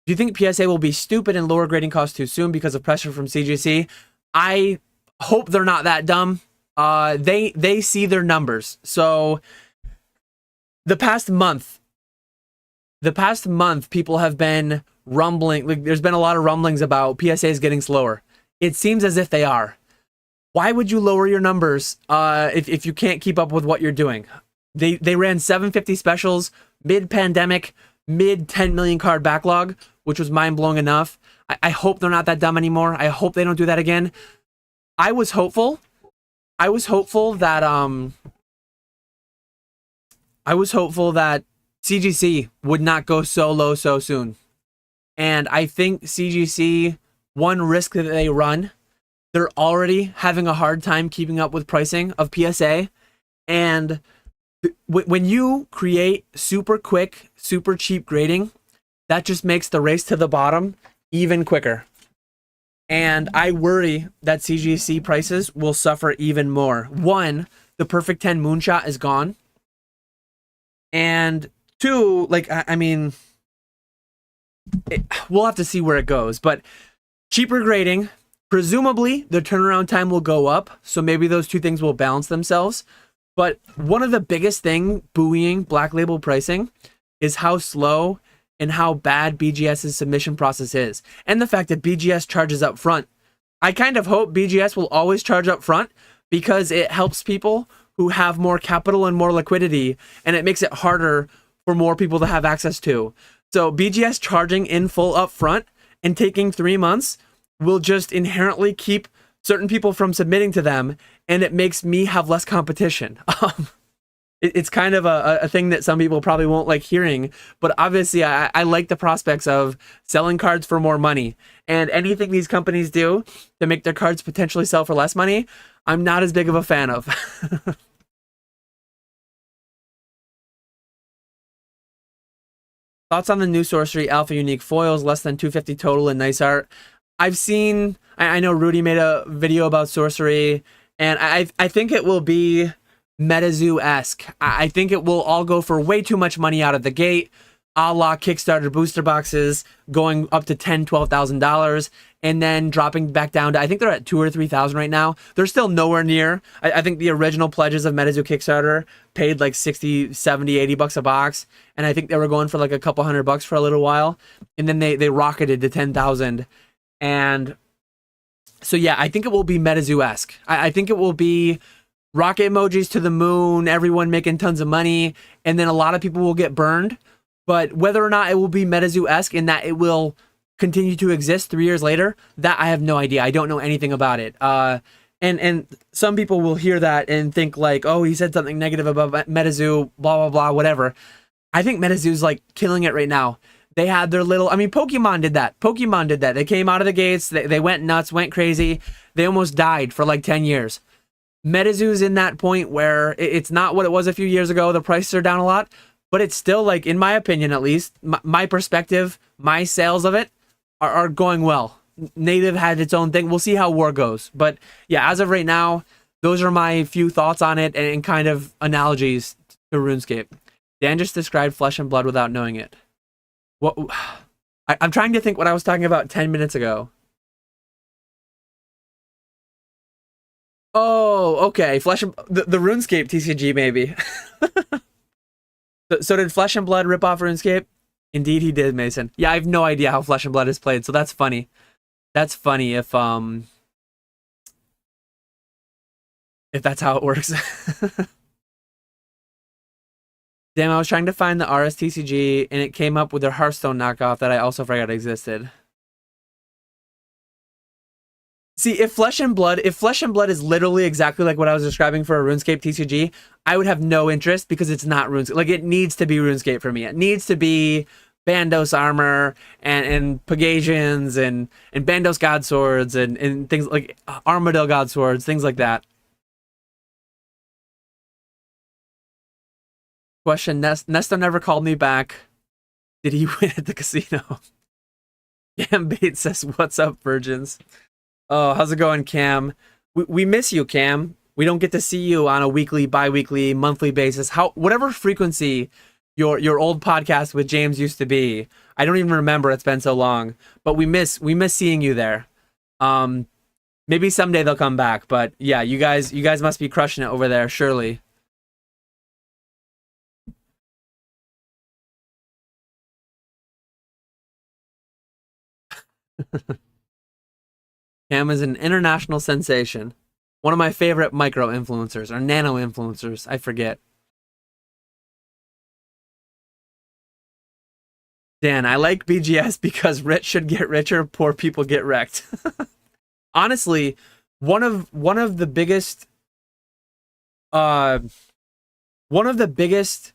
Do you think PSA will be stupid and lower grading costs too soon because of pressure from CGC? I hope they're not that dumb. They see their numbers. So the past month, people have been rumbling. Like, there's been a lot of rumblings about PSAs getting slower. It seems as if they are. Why would you lower your numbers if you can't keep up with what you're doing? They ran 750 specials mid-pandemic, mid 10 million card backlog, which was mind-blowing enough. I hope they're not that dumb anymore. I hope they don't do that again. I was hopeful that CGC would not go so low so soon. And I think CGC, one risk that they run, they're already having a hard time keeping up with pricing of PSA. And when you create super quick, super cheap grading, that just makes the race to the bottom even quicker. And I worry that CGC prices will suffer even more. One, the Perfect 10 Moonshot is gone. And two, like, I mean, we'll have to see where it goes. But cheaper grading, presumably the turnaround time will go up. So maybe those two things will balance themselves. But one of the biggest thing buoying Black Label pricing is how slow and how bad BGS's submission process is. And the fact that BGS charges up front. I kind of hope BGS will always charge up front because it helps people who have more capital and more liquidity, and it makes it harder for more people to have access to. So BGS charging in full up front and taking 3 months will just inherently keep certain people from submitting to them, and it makes me have less competition. It's kind of a thing that some people probably won't like hearing, but obviously I like the prospects of selling cards for more money. And anything these companies do to make their cards potentially sell for less money, I'm not as big of a fan of. Thoughts on the new Sorcery Alpha Unique foils, less than 250 total and nice art. I know Rudy made a video about Sorcery, and I think it will be MetaZoo-esque. I think it will all go for way too much money out of the gate, a la Kickstarter booster boxes, going up to $10,000, $12,000, and then dropping back down to, I think they're at $2,000 or $3,000 right now. They're still nowhere near. I think the original pledges of MetaZoo Kickstarter paid like 60, 70, 80 bucks a box, and I think they were going for like a couple $100 for a little while, and then they rocketed to 10,000. And so yeah, I think it will be MetaZoo-esque. I think it will be rocket emojis to the moon, everyone making tons of money, and then a lot of people will get burned. But whether or not it will be MetaZoo-esque in that it will continue to exist 3 years later, that I have no idea. I don't know anything about it. And some people will hear that and think like, oh, he said something negative about MetaZoo, blah, blah, blah, whatever. I think MetaZoo's like killing it right now. They had their little, I mean, Pokemon did that. Pokemon did that. They came out of the gates, they went nuts, went crazy. They almost died for like 10 years. MetaZoo's in that point where it's not what it was a few years ago. The prices are down a lot, but it's still, like, in my opinion, at least, my perspective, my sales of it are going well. Native had its own thing. We'll see how War goes. But yeah, as of right now, those are my few thoughts on it and kind of analogies to RuneScape. Dan just described Flesh and Blood without knowing it. What? I'm trying to think what I was talking about 10 minutes ago. Oh, okay. Flesh and the RuneScape TCG maybe. So did Flesh and Blood rip off RuneScape? Indeed, he did, Mason. Yeah, I have no idea how Flesh and Blood is played, so that's funny. That's funny if that's how it works. Damn, I was trying to find the RSTCG and it came up with their Hearthstone knockoff that I also forgot existed. See, if Flesh and Blood is literally exactly like what I was describing for a RuneScape TCG, I would have no interest because it's not RuneScape. Like, it needs to be RuneScape for me. It needs to be Bandos armor and Pegasians and Bandos God Swords and things like Armadillo God Swords, things like that. Question, Nesto never called me back. Did he win at the casino? Cam Bates says, what's up, virgins? Oh, how's it going, Cam? We miss you, Cam. We don't get to see you on a weekly, bi-weekly, monthly basis. Whatever frequency your old podcast with James used to be. I don't even remember, it's been so long. But we miss seeing you there. Maybe someday they'll come back, but yeah, you guys must be crushing it over there, surely. Cam is an international sensation. One of my favorite micro influencers or nano influencers. I forget. Dan, I like BGS because rich should get richer, poor people get wrecked. Honestly, one of the biggest one of the biggest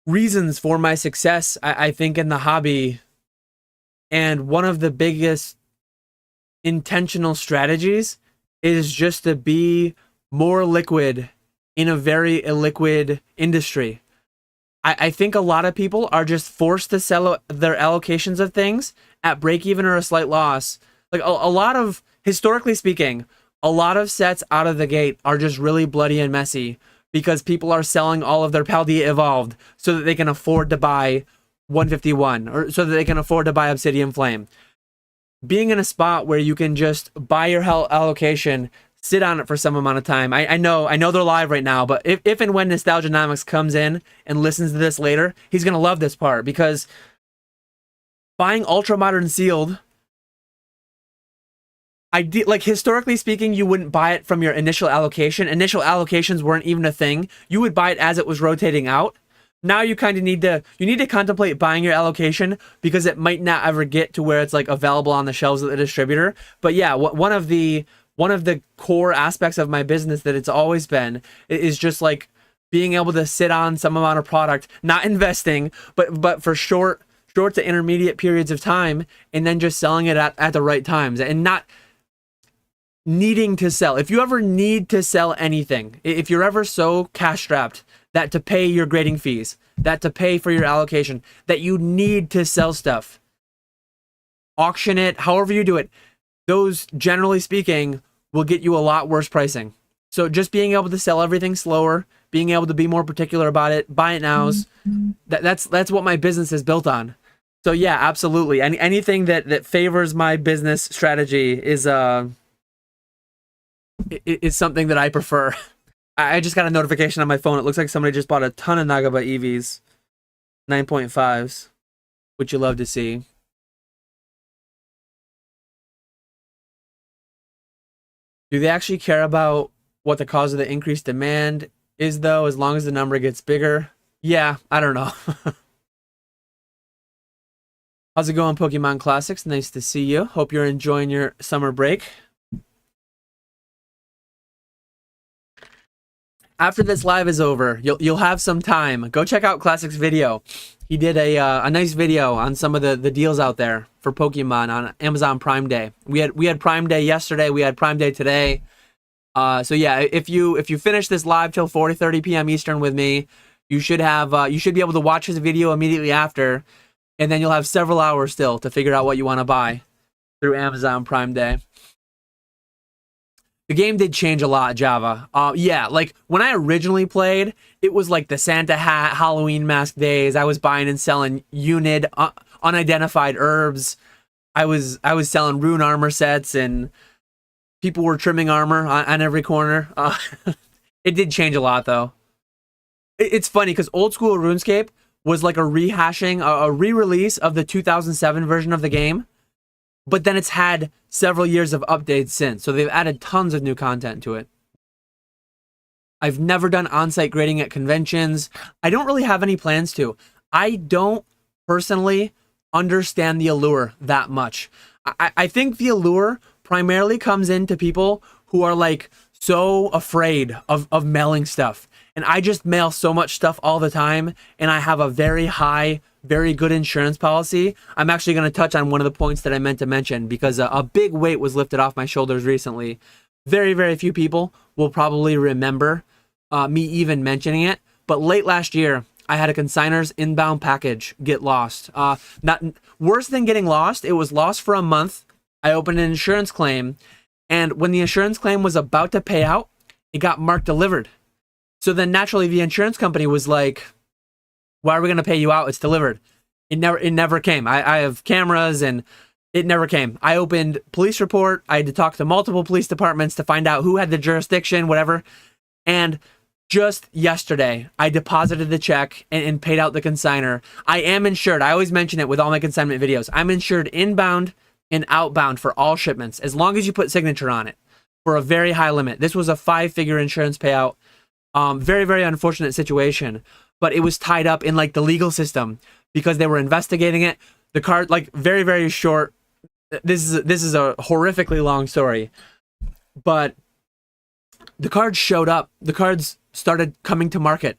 reasons for my success, I think, in the hobby, and one of the biggest intentional strategies is just to be more liquid in a very illiquid industry. I think a lot of people are just forced to sell their allocations of things at break even or a slight loss. Like a lot of, historically speaking, a lot of sets out of the gate are just really bloody and messy because people are selling all of their Paldea Evolved so that they can afford to buy 151 or so that they can afford to buy Obsidian Flame. Being in a spot where you can just buy your allocation, sit on it for some amount of time. I know they're live right now, but if and when Nostalgianomics comes in and listens to this later, he's going to love this part because buying Ultra Modern Sealed, like, historically speaking, you wouldn't buy it from your initial allocation. Initial allocations weren't even a thing. You would buy it as it was rotating out. Now you kind of need to contemplate buying your allocation because it might not ever get to where it's like available on the shelves of the distributor. But yeah, one of the core aspects of my business that it's always been is just like being able to sit on some amount of product, not investing, but for short to intermediate periods of time, and then just selling it at the right times and not needing to sell. If you ever need to sell anything, if you're ever so cash strapped that to pay your grading fees, that to pay for your allocation, that you need to sell stuff, auction it, however you do it, those, generally speaking, will get you a lot worse pricing. So just being able to sell everything slower, being able to be more particular about it, buy it nows, that's what my business is built on. So yeah, absolutely. Anything that favors my business strategy is something that I prefer. I just got a notification on my phone. It looks like somebody just bought a ton of Nagaba EVs, 9.5s, which you love to see. Do they actually care about what the cause of the increased demand is, though, as long as the number gets bigger? Yeah, I don't know. How's it going, Pokemon Classics? Nice to see you. Hope you're enjoying your summer break. After this live is over, you'll have some time. Go check out Classic's video. He did a nice video on some of the deals out there for Pokemon on Amazon Prime Day. We had Prime Day yesterday. We had Prime Day today. So yeah, if you finish this live till 4:30 p.m. Eastern with me, you should be able to watch his video immediately after, and then you'll have several hours still to figure out what you want to buy through Amazon Prime Day. The game did change a lot, Java. Yeah, like when I originally played, it was like the Santa hat, Halloween mask days. I was buying and selling unid, unidentified herbs. I was selling rune armor sets, and people were trimming armor on every corner. It did change a lot, though. It's funny because Old School RuneScape was like a rehashing, a re-release of the 2007 version of the game. But then it's had several years of updates since, so they've added tons of new content to it. I've never done on-site grading at conventions. I don't really have any plans to. I don't personally understand the allure that much. I think the allure primarily comes into people who are like so afraid of mailing stuff. And I just mail so much stuff all the time, and I have a very high, very good insurance policy. I'm actually going to touch on one of the points that I meant to mention because a big weight was lifted off my shoulders recently. Very, very few people will probably remember me even mentioning it. But late last year, I had a consignor's inbound package get lost. Not worse than getting lost, it was lost for a month. I opened an insurance claim, and when the insurance claim was about to pay out, it got marked delivered. So then naturally the insurance company was like, why are we going to pay you out? It's delivered. It never came. I have cameras, and it never came. I opened police report. I had to talk to multiple police departments to find out who had the jurisdiction, whatever. And just yesterday, I deposited the check and paid out the consignor. I am insured. I always mention it with all my consignment videos. I'm insured inbound and outbound for all shipments, as long as you put signature on it, for a very high limit. This was a 5-figure insurance payout. Very, very unfortunate situation, but it was tied up in like the legal system because they were investigating it. The card, like very, very short. This is a horrifically long story, but the cards showed up. The cards started coming to market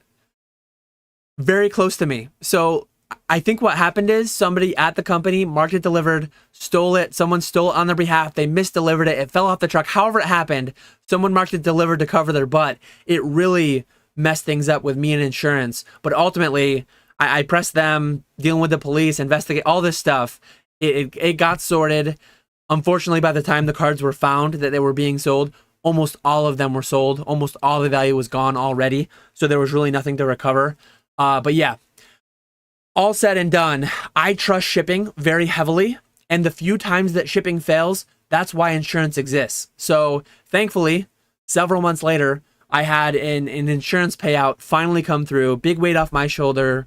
very close to me. So I think what happened is somebody at the company marked it delivered, stole it. Someone stole it on their behalf. They misdelivered it. It fell off the truck. However it happened, someone marked it delivered to cover their butt. It really messed things up with me and insurance. But ultimately, I pressed them, dealing with the police, investigate all this stuff. It got sorted. Unfortunately, by the time the cards were found that they were being sold, almost all of them were sold. Almost all the value was gone already. So there was really nothing to recover. But yeah. All said and done, I trust shipping very heavily, and the few times that shipping fails, that's why insurance exists. So thankfully, several months later, I had an insurance payout finally come through. Big weight off my shoulder,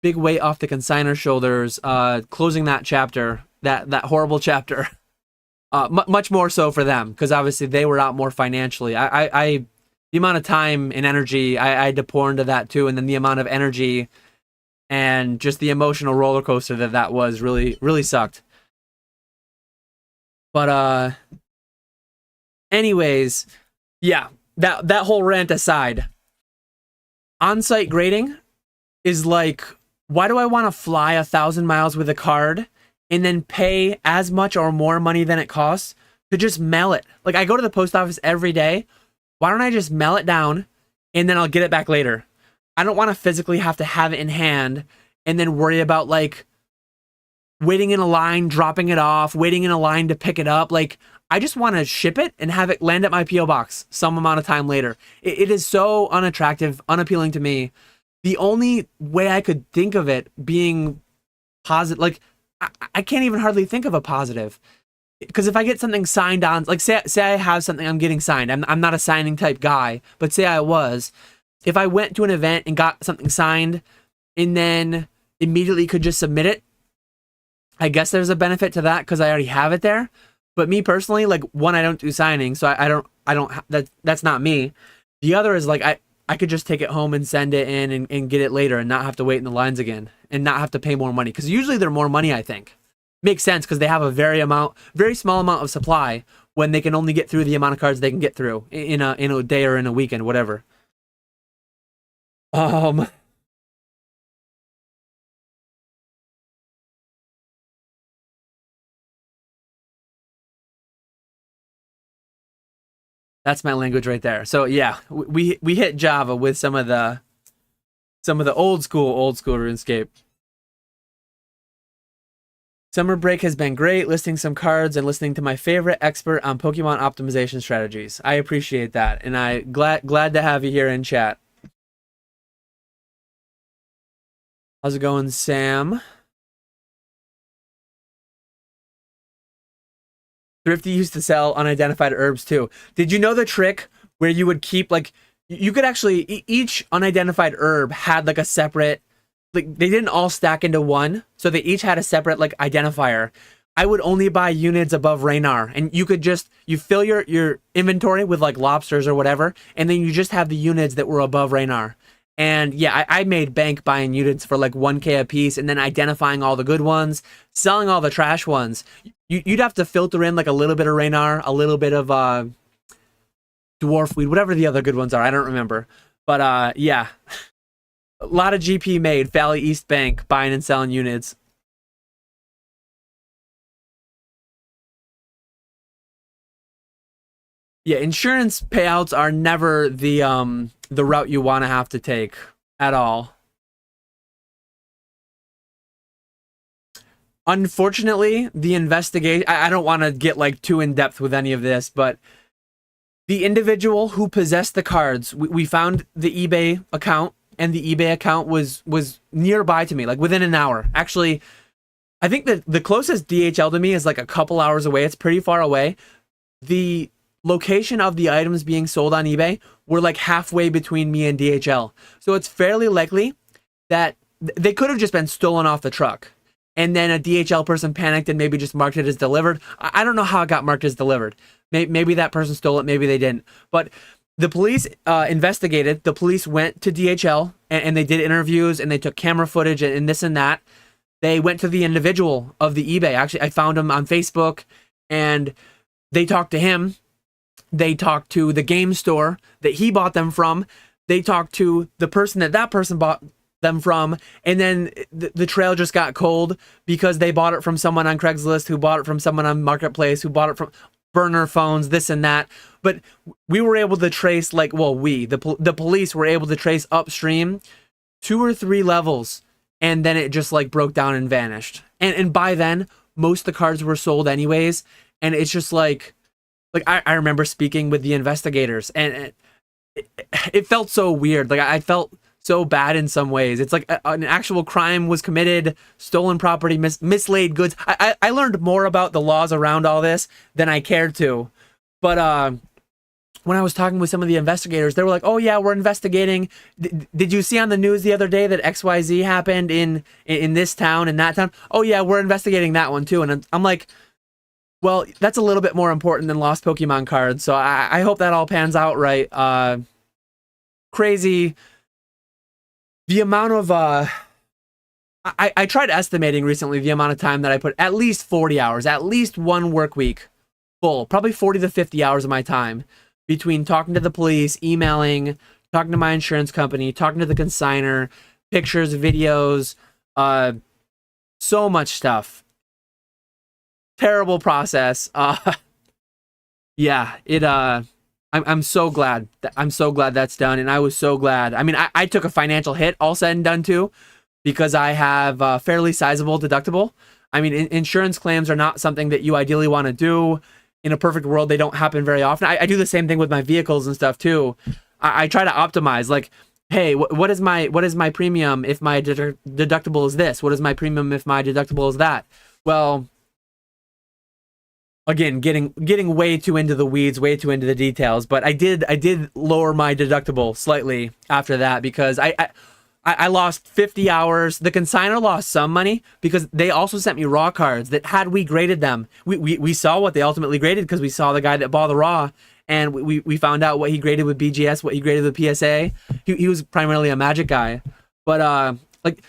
big weight off the consignor's shoulders, closing that chapter, that horrible chapter. Much more so for them, because obviously they were out more financially. The amount of time and energy I had to pour into that too, and then the amount of energy and just the emotional roller coaster that was really sucked. But anyways, yeah, that whole rant aside, on-site grading is like, why do I want to fly 1,000 miles with a card and then pay as much or more money than it costs to just mail it? Like, I go to the post office every day. Why don't I just mail it down and then I'll get it back later? I don't want to physically have to have it in hand and then worry about like waiting in a line, dropping it off, waiting in a line to pick it up. Like, I just want to ship it and have it land at my P.O. box some amount of time later. It is so unattractive, unappealing to me. The only way I could think of it being positive, like, I can't even hardly think of a positive. Because if I get something signed on, like say I have something I'm getting signed. I'm not a signing type guy, but say I was. If I went to an event and got something signed and then immediately could just submit it, I guess there's a benefit to that because I already have it there. But me personally, like, one, I don't do signing, so I don't that's not me. The other is like I could just take it home and send it in and get it later and not have to wait in the lines again and not have to pay more money, because usually they're more money, I think. Makes sense because they have a very small amount of supply when they can only get through the amount of cards they can get through in a day or in a weekend, whatever. That's my language right there. So yeah, we hit Java with some of the old school RuneScape. Summer break has been great, listing some cards and listening to my favorite expert on Pokemon optimization strategies. I appreciate that, and I glad to have you here in chat. How's it going, Sam? Thrifty used to sell unidentified herbs too. Did you know the trick where you would keep like you could actually each unidentified herb had like a separate, like they didn't all stack into one, so they each had a separate like identifier. I would only buy units above Raynar, and you could just you fill your inventory with like lobsters or whatever, and then you just have the units that were above Raynar. And yeah, I made bank buying units for like 1K a piece, and then identifying all the good ones, selling all the trash ones. You'd have to filter in like a little bit of Raynar, a little bit of Dwarfweed, whatever the other good ones are. I don't remember. But yeah, a lot of GP made. Valley East Bank, buying and selling units. Yeah, insurance payouts are never the route you want to have to take at all. Unfortunately, the investigation, I don't want to get like too in depth with any of this, but the individual who possessed the cards, we found the eBay account, and the eBay account was nearby to me, like within an hour. Actually, I think that the closest DHL to me is like a couple hours away. It's pretty far away. The location of the items being sold on eBay were like halfway between me and DHL. So it's fairly likely that they could have just been stolen off the truck. And then a DHL person panicked and maybe just marked it as delivered. I don't know how it got marked as delivered. Maybe that person stole it, maybe they didn't. But the police investigated. The police went to DHL and they did interviews and they took camera footage and this and that. They went to the individual of the eBay. Actually, I found him on Facebook and they talked to him. They talked to the game store that he bought them from. They talked to the person that person bought them from, and then the trail just got cold because they bought it from someone on Craigslist, who bought it from someone on Marketplace, who bought it from burner phones, this and that. But we were able to trace, like, well, the police were able to trace upstream 2 or 3 levels, and then it just like broke down and vanished. And by then, most of the cards were sold anyways, and it's just like I remember speaking with the investigators, and it felt so weird. Like I felt so bad in some ways. It's like an actual crime was committed, stolen property, mislaid goods. I learned more about the laws around all this than I cared to. But when I was talking with some of the investigators, they were like, "Oh yeah, we're investigating. Did you see on the news the other day that XYZ happened in this town and that town? Oh yeah, we're investigating that one too." And I'm like, well, that's a little bit more important than lost Pokemon cards. So I hope that all pans out right. Crazy. The amount of I tried estimating recently the amount of time that I put, at least 40 hours, at least one work week full, probably 40 to 50 hours of my time between talking to the police, emailing, talking to my insurance company, talking to the consigner, pictures, videos, so much stuff. Terrible process. Yeah, I'm so glad. I'm so glad that's done, and I was so glad. I mean, I took a financial hit, all said and done too, because I have a fairly sizable deductible. I mean, insurance claims are not something that you ideally want to do. In a perfect world, they don't happen very often. I do the same thing with my vehicles and stuff too. I try to optimize. Like, hey, what is my premium if my deductible is this? What is my premium if my deductible is that? Well, again, getting way too into the weeds, way too into the details, but I did lower my deductible slightly after that because I lost 50 hours. The consignor lost some money because they also sent me raw cards that had we graded them, we saw what they ultimately graded because we saw the guy that bought the raw, and we found out what he graded with BGS, what he graded with PSA. He was primarily a Magic guy, but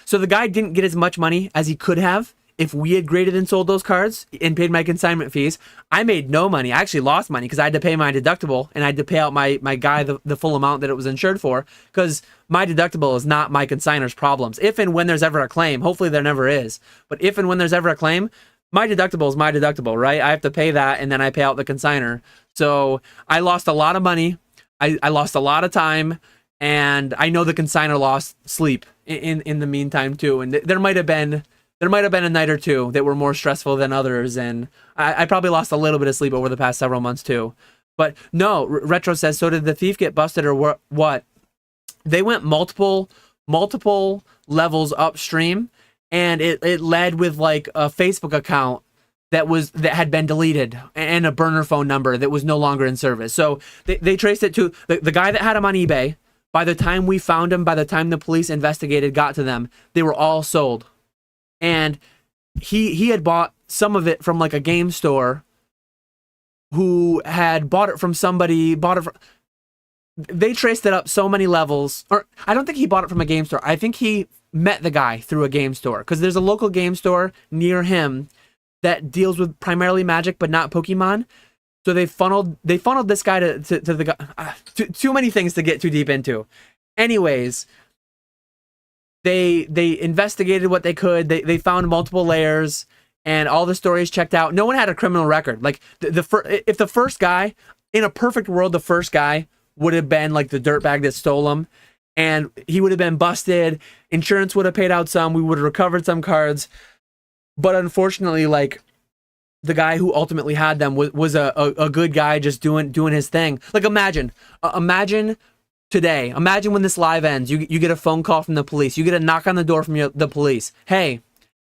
so the guy didn't get as much money as he could have if we had graded and sold those cards and paid my consignment fees. I made no money. I actually lost money because I had to pay my deductible and I had to pay out my guy the full amount that it was insured for, because my deductible is not my consignor's problems. If and when there's ever a claim, hopefully there never is, but if and when there's ever a claim, my deductible is my deductible, right? I have to pay that, and then I pay out the consigner. So I lost a lot of money. I lost a lot of time, and I know the consigner lost sleep in the meantime too. And there might have been a night or two that were more stressful than others, and I probably lost a little bit of sleep over the past several months too. But no, Retro says, so did the thief get busted or what? They went multiple levels upstream, and it led with like a Facebook account that had been deleted and a burner phone number that was no longer in service. So they traced it to the guy that had him on eBay. By the time we found him, by the time the police investigated, got to them, they were all sold. And he had bought some of it from like a game store who had bought it from somebody, they traced it up so many levels. Or I don't think he bought it from a game store. I think he met the guy through a game store, because there's a local game store near him that deals with primarily Magic but not Pokemon. So they funneled this guy to the guy. Too many things to get too deep into. Anyways, they investigated what they could. They found multiple layers, and all the stories checked out. No one had a criminal record. Like if the first guy, in a perfect world, the first guy would have been like the dirtbag that stole him, and he would have been busted. Insurance would have paid out some. We would have recovered some cards. But unfortunately, like, the guy who ultimately had them was a good guy, just doing his thing. Like, imagine today. Imagine when this live ends, you get a phone call from the police. You get a knock on the door from the police. Hey,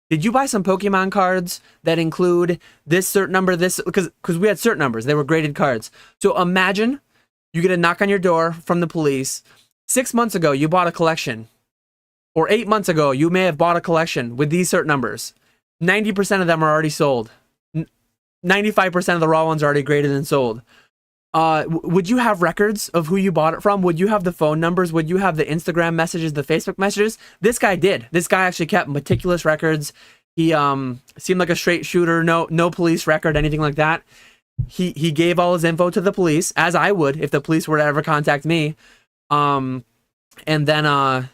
did you buy some Pokemon cards that include this cert number? This, because we had cert numbers. They were graded cards. So imagine you get a knock on your door from the police. 6 months ago, you bought a collection. Or 8 months ago, you may have bought a collection with these cert numbers. 90% of them are already sold. 95% of the raw ones are already graded and sold. Would you have records of who you bought it from? Would you have the phone numbers? Would you have the Instagram messages, the Facebook messages? This guy did. This guy actually kept meticulous records. He seemed like a straight shooter, no police record, anything like that. He gave all his info to the police, as I would if the police were to ever contact me. And then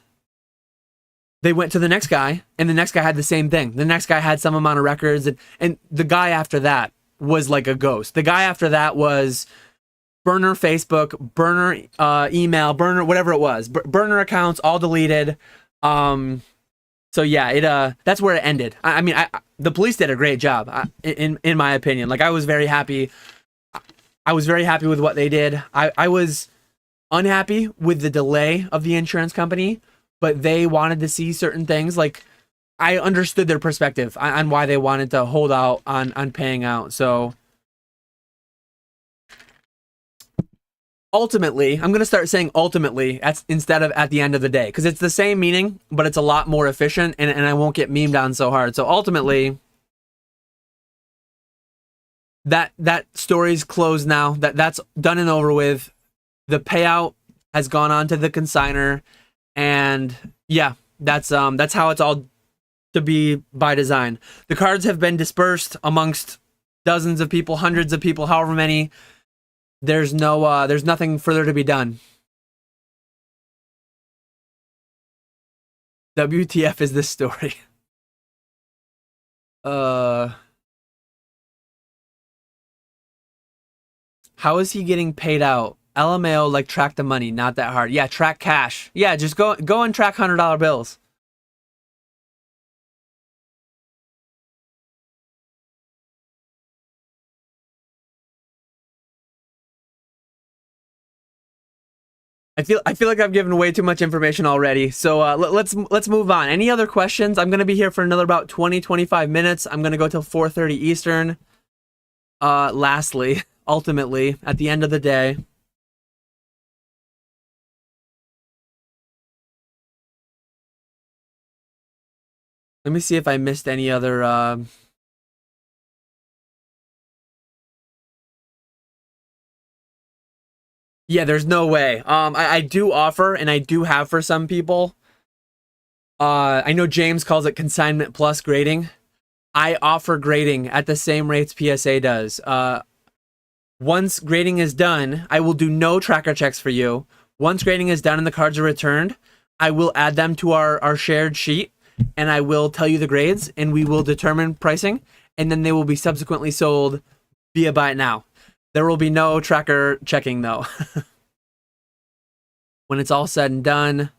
they went to the next guy, and the next guy had the same thing. The next guy had some amount of records, and the guy after that was like a ghost. The guy after that was burner Facebook, burner email, burner whatever it was, burner accounts all deleted. So yeah, that's where it ended. I mean, the police did a great job, in my opinion. Like, I was very happy. I was very happy with what they did. I was unhappy with the delay of the insurance company, but they wanted to see certain things. Like, I understood their perspective on why they wanted to hold out on paying out. So ultimately, I'm going to start saying ultimately instead of at the end of the day, because it's the same meaning, but it's a lot more efficient, and I won't get memed on so hard. So ultimately, that story's closed now. That's done and over with. The payout has gone on to the consigner, and yeah, that's how it's all to be by design. The cards have been dispersed amongst dozens of people, hundreds of people, however many. There's nothing further to be done. WTF is this story? How is he getting paid out? LMAO, like, track the money, not that hard. Yeah, track cash. Yeah, just go and track $100 bills. I feel like I've given way too much information already. So let's move on. Any other questions? I'm gonna be here for another about 20-25 minutes. I'm gonna go till 4:30 Eastern. Lastly, ultimately, at the end of the day, let me see if I missed any other. Yeah, there's no way. I do offer, and I do have for some people. I know James calls it consignment plus grading. I offer grading at the same rates PSA does. Once grading is done, I will do no tracker checks for you. Once grading is done and the cards are returned, I will add them to our shared sheet, and I will tell you the grades, and we will determine pricing. and then they will be subsequently sold via buy it now. There will be no tracker checking though. When it's all said and done.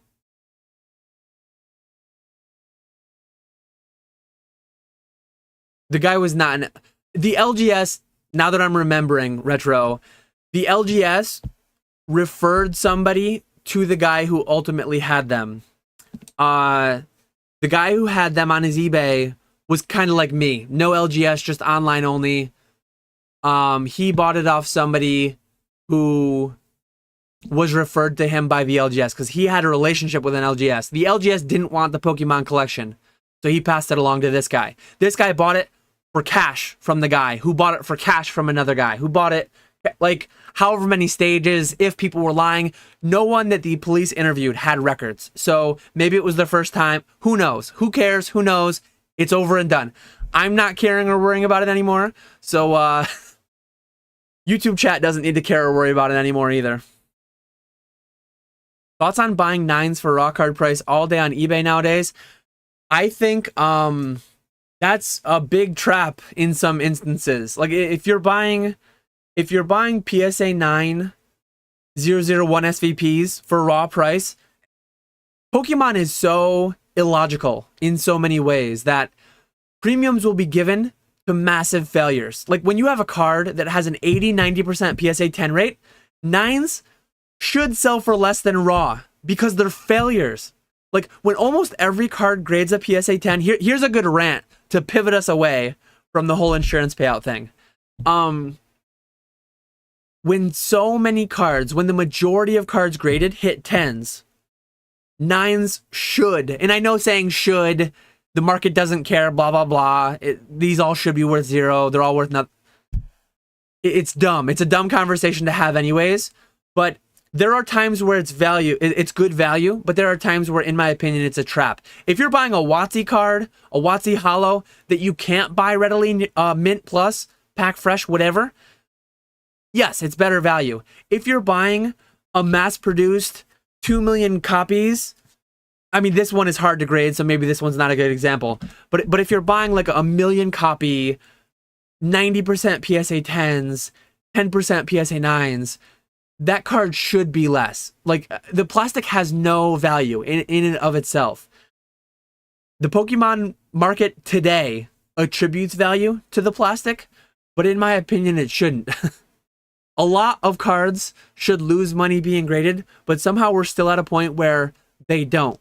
The guy was not the LGS. Now that I'm remembering, Retro, the LGS referred somebody to the guy who ultimately had them. The guy who had them on his eBay was kind of like me. No LGS, just online only. He bought it off somebody who was referred to him by the LGS because he had a relationship with an LGS. The LGS didn't want the Pokemon collection, so he passed it along to this guy. This guy bought it for cash from the guy who bought it for cash from another guy who bought it like however many stages. If people were lying, no one that the police interviewed had records. So maybe it was their first time. Who knows? Who cares? Who knows? It's over and done. I'm not caring or worrying about it anymore. So YouTube chat doesn't need to care or worry about it anymore either. Thoughts on buying 9s for raw card price all day on eBay nowadays? I think that's a big trap in some instances. Like if you're buying PSA 9 001 SVPs for raw price, Pokemon is so illogical in so many ways that premiums will be given to massive failures. Like when you have a card that has an 80-90% PSA 10 rate, 9s should sell for less than raw because they're failures. Like when almost every card grades a PSA 10, here's a good rant to pivot us away from the whole insurance payout thing. When so many cards, when the majority of cards graded hit 10s, 9s should, and I know saying should, the market doesn't care, blah, blah, blah. These all should be worth 0. They're all worth nothing. It's dumb. It's a dumb conversation to have anyways, but there are times where it's good value, but there are times where, in my opinion, it's a trap. If you're buying a WotC card, a WotC Holo that you can't buy readily, Mint Plus, Pack Fresh, whatever, yes, it's better value. If you're buying a mass-produced 2 million copies, I mean, this one is hard to grade, so maybe this one's not a good example. But if you're buying like a million copy, 90% PSA 10s, 10% PSA 9s, that card should be less. Like, the plastic has no value in and of itself. The Pokemon market today attributes value to the plastic, but in my opinion, it shouldn't. A lot of cards should lose money being graded, but somehow we're still at a point where they don't.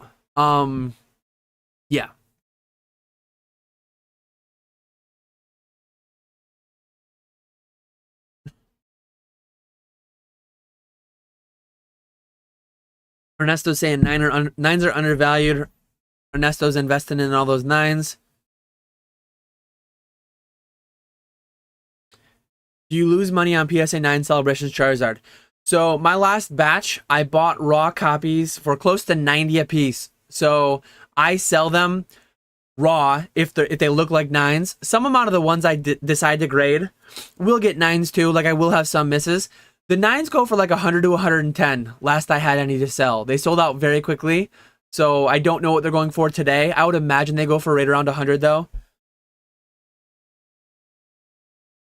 Yeah. Ernesto's saying 9s are undervalued. Ernesto's investing in all those 9s. Do you lose money on PSA 9 Celebrations Charizard? So my last batch, I bought raw copies for close to 90 a piece. So I sell them raw if they look like 9s. Some amount of the ones I decide to grade will get 9s too. Like I will have some misses. The 9s go for like 100 to 110. Last I had any to sell. They sold out very quickly. So I don't know what they're going for today. I would imagine they go for right around 100 though.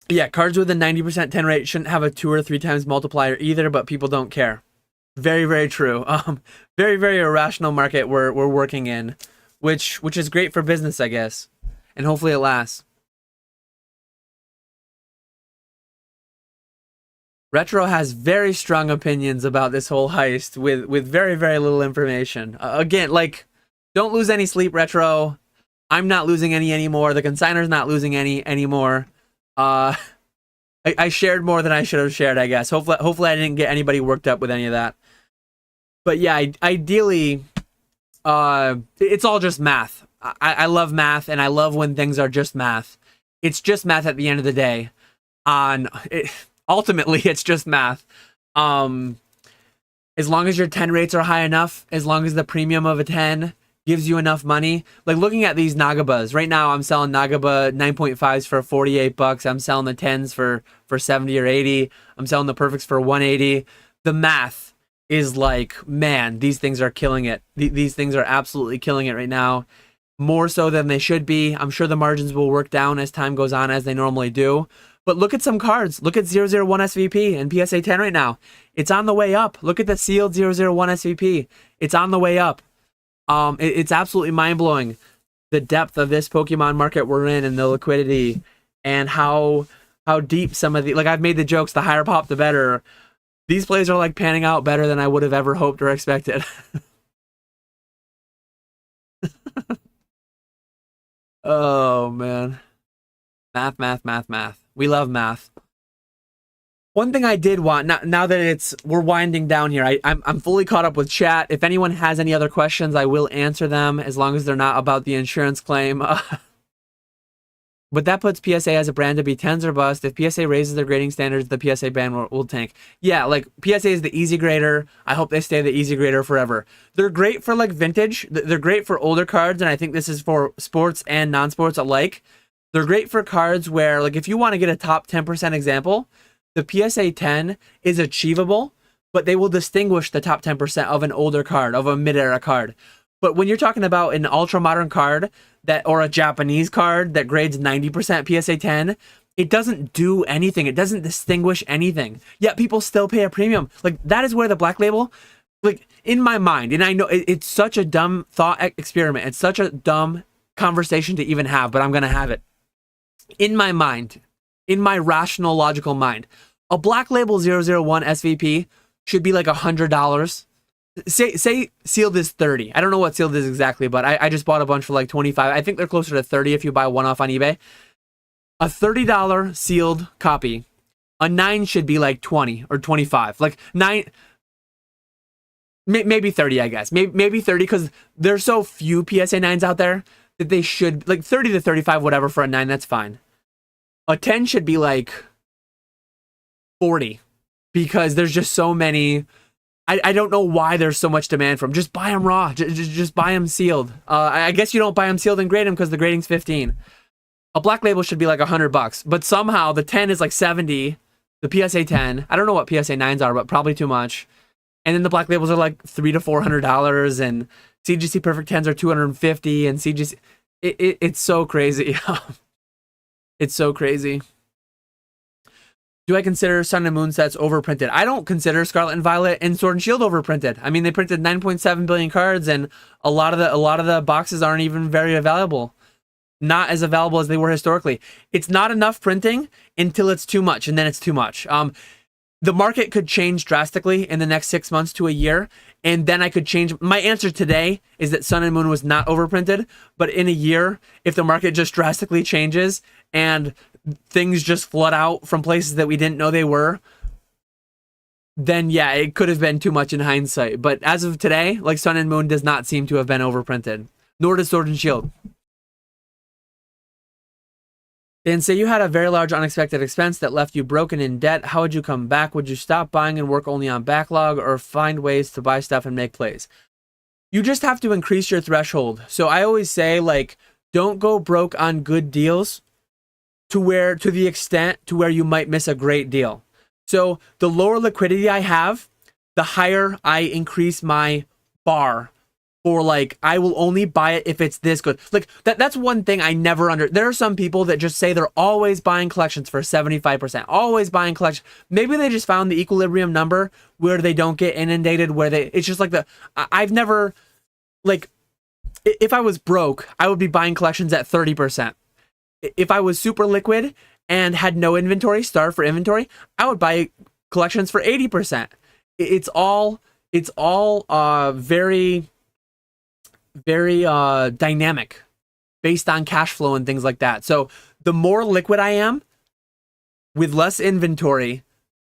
Yeah, cards with a 90% 10 rate shouldn't have a 2 or 3 times multiplier either, but people don't care. Very, very true. Very, very irrational market we're working in, which is great for business, I guess. And hopefully it lasts. Retro has very strong opinions about this whole heist with very, very little information. Again, like, don't lose any sleep, Retro. I'm not losing any anymore. The consigner's not losing any anymore. I shared more than I should have shared, I guess. Hopefully I didn't get anybody worked up with any of that. But yeah, ideally, it's all just math. I love math, and I love when things are just math. It's just math at the end of the day. Ultimately, it's just math. As long as your 10 rates are high enough, as long as the premium of a 10 gives you enough money. Like looking at these Nagabas. Right now, I'm selling Nagaba 9.5s for 48 bucks. I'm selling the 10s for 70 or 80. I'm selling the perfects for 180. The math is like, man, these things are killing it. These things are absolutely killing it right now. more so than they should be. I'm sure the margins will work down as time goes on, as they normally do. But look at some cards. Look at 001 SVP and PSA 10 right now. It's on the way up. Look at the sealed 001 SVP. It's on the way up. It's absolutely mind-blowing, the depth of this Pokemon market we're in and the liquidity and how deep some of the, like, I've made the jokes, the higher pop, the better. These plays are like panning out better than I would have ever hoped or expected. Oh, man. Math, math, math, math. We love math. One thing I did want, now that we're winding down here, I'm fully caught up with chat. If anyone has any other questions, I will answer them as long as they're not about the insurance claim. But that puts PSA as a brand to be tens or bust. If PSA raises their grading standards, the PSA ban will tank. Yeah, like PSA is the easy grader. I hope they stay the easy grader forever. They're great for like vintage. They're great for older cards, and I think this is for sports and non-sports alike. They're great for cards where, like, if you want to get a top 10% example, the PSA 10 is achievable, but they will distinguish the top 10% of an older card, of a mid-era card. But when you're talking about an ultra-modern card or a Japanese card that grades 90% PSA 10, it doesn't do anything. It doesn't distinguish anything. Yet people still pay a premium. Like, that is where the black label, like, in my mind, and I know it's such a dumb thought experiment. It's such a dumb conversation to even have, but I'm going to have it. In my mind, in my rational, logical mind, a black label 001 SVP should be like $100. Say sealed is 30. I don't know what sealed is exactly, but I just bought a bunch for like 25. I think they're closer to 30 if you buy one off on eBay. A $30 sealed copy, a 9 should be like 20 or 25. Like 9, maybe 30, I guess. Maybe 30, because there's so few PSA 9s out there that they should, like 30 to 35, whatever for a 9, that's fine. A 10 should be like 40, because there's just so many. I don't know why there's so much demand for them. Just buy them raw. Just buy them sealed. I guess you don't buy them sealed and grade them because the grading's 15. A black label should be like $100, but somehow the 10 is like 70. The PSA 10. I don't know what PSA 9s are, but probably too much. And then the black labels are like $300 to $400, and CGC Perfect 10s are $250, and CGC. It's so crazy. It's so crazy. Do I consider Sun and Moon sets overprinted? I don't consider Scarlet and Violet and Sword and Shield overprinted. I mean, they printed 9.7 billion cards, and a lot of the boxes aren't even very available. Not as available as they were historically. It's not enough printing until it's too much, and then it's too much. The market could change drastically in the next 6 months to a year, and then I could change. My answer today is that Sun and Moon was not overprinted, but in a year, if the market just drastically changes and things just flood out from places that we didn't know they were, then yeah, it could have been too much in hindsight. But as of today, like, Sun and Moon does not seem to have been overprinted, nor does Sword and Shield. And say you had a very large unexpected expense that left you broken in debt. How would you come back? Would you stop buying and work only on backlog, or find ways to buy stuff and make plays? You just have to increase your threshold. So I always say, like, don't go broke on good deals to the extent to where you might miss a great deal. So the lower liquidity I have, the higher I increase my bar. Or, like, I will only buy it if it's this good. Like, that's one thing I never there are some people that just say they're always buying collections for 75%. Always buying collections. Maybe they just found the equilibrium number where they don't get inundated, it's just like I've never, like, if I was broke, I would be buying collections at 30%. If I was super liquid and had no inventory, starved for inventory, I would buy collections for 80%. It's all very dynamic based on cash flow and things like that. So the more liquid I am with less inventory,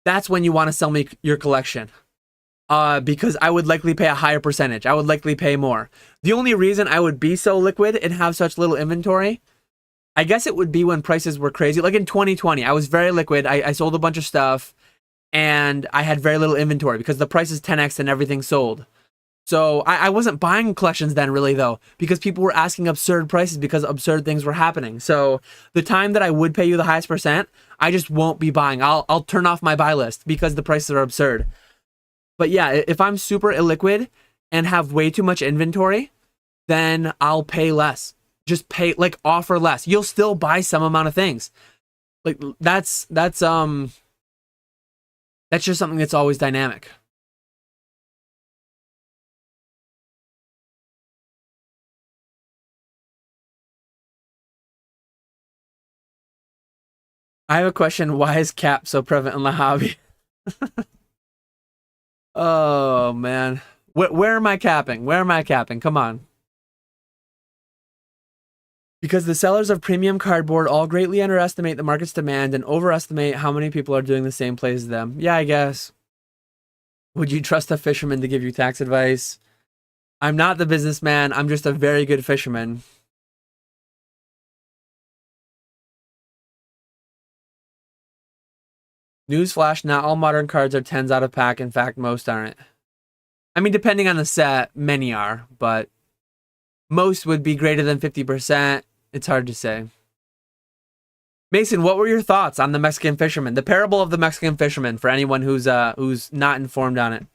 that's when you want to sell me your collection. Because I would likely pay a higher percentage. I would likely pay more. The only reason I would be so liquid and have such little inventory, I guess it would be when prices were crazy. Like in 2020, I was very liquid. I sold a bunch of stuff and I had very little inventory because the price is 10x and everything sold. So I wasn't buying collections then, really, though, because people were asking absurd prices because absurd things were happening. So the time that I would pay you the highest percent, I just won't be buying. I'll turn off my buy list because the prices are absurd. But yeah, if I'm super illiquid and have way too much inventory, then I'll pay less. Just pay, like, offer less. You'll still buy some amount of things. Like, that's just something that's always dynamic. I have a question. Why is cap so prevalent in the hobby? Oh, man. Where am I capping? Where am I capping? Come on. Because the sellers of premium cardboard all greatly underestimate the market's demand and overestimate how many people are doing the same play as them. Yeah, I guess. Would you trust a fisherman to give you tax advice? I'm not the businessman. I'm just a very good fisherman. Newsflash, not all modern cards are 10s out of pack. In fact, most aren't. I mean, depending on the set, many are, but most would be greater than 50%. It's hard to say. Mason, what were your thoughts on the Mexican fisherman? The parable of the Mexican fisherman, for anyone who's not informed on it.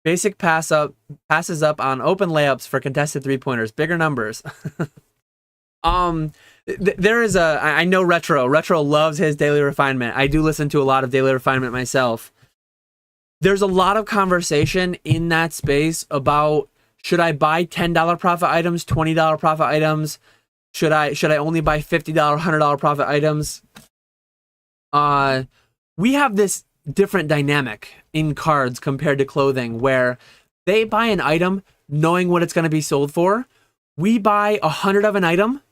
Basic passes up on open layups for contested 3-pointers. Bigger numbers. There is I know Retro loves his Daily Refinement. I do listen to a lot of Daily Refinement myself. There's a lot of conversation in that space about, should I buy $10 profit items, $20 profit items? Should I only buy $50, $100 profit items? We have this different dynamic in cards compared to clothing, where they buy an item knowing what it's going to be sold for. We buy 100 of an item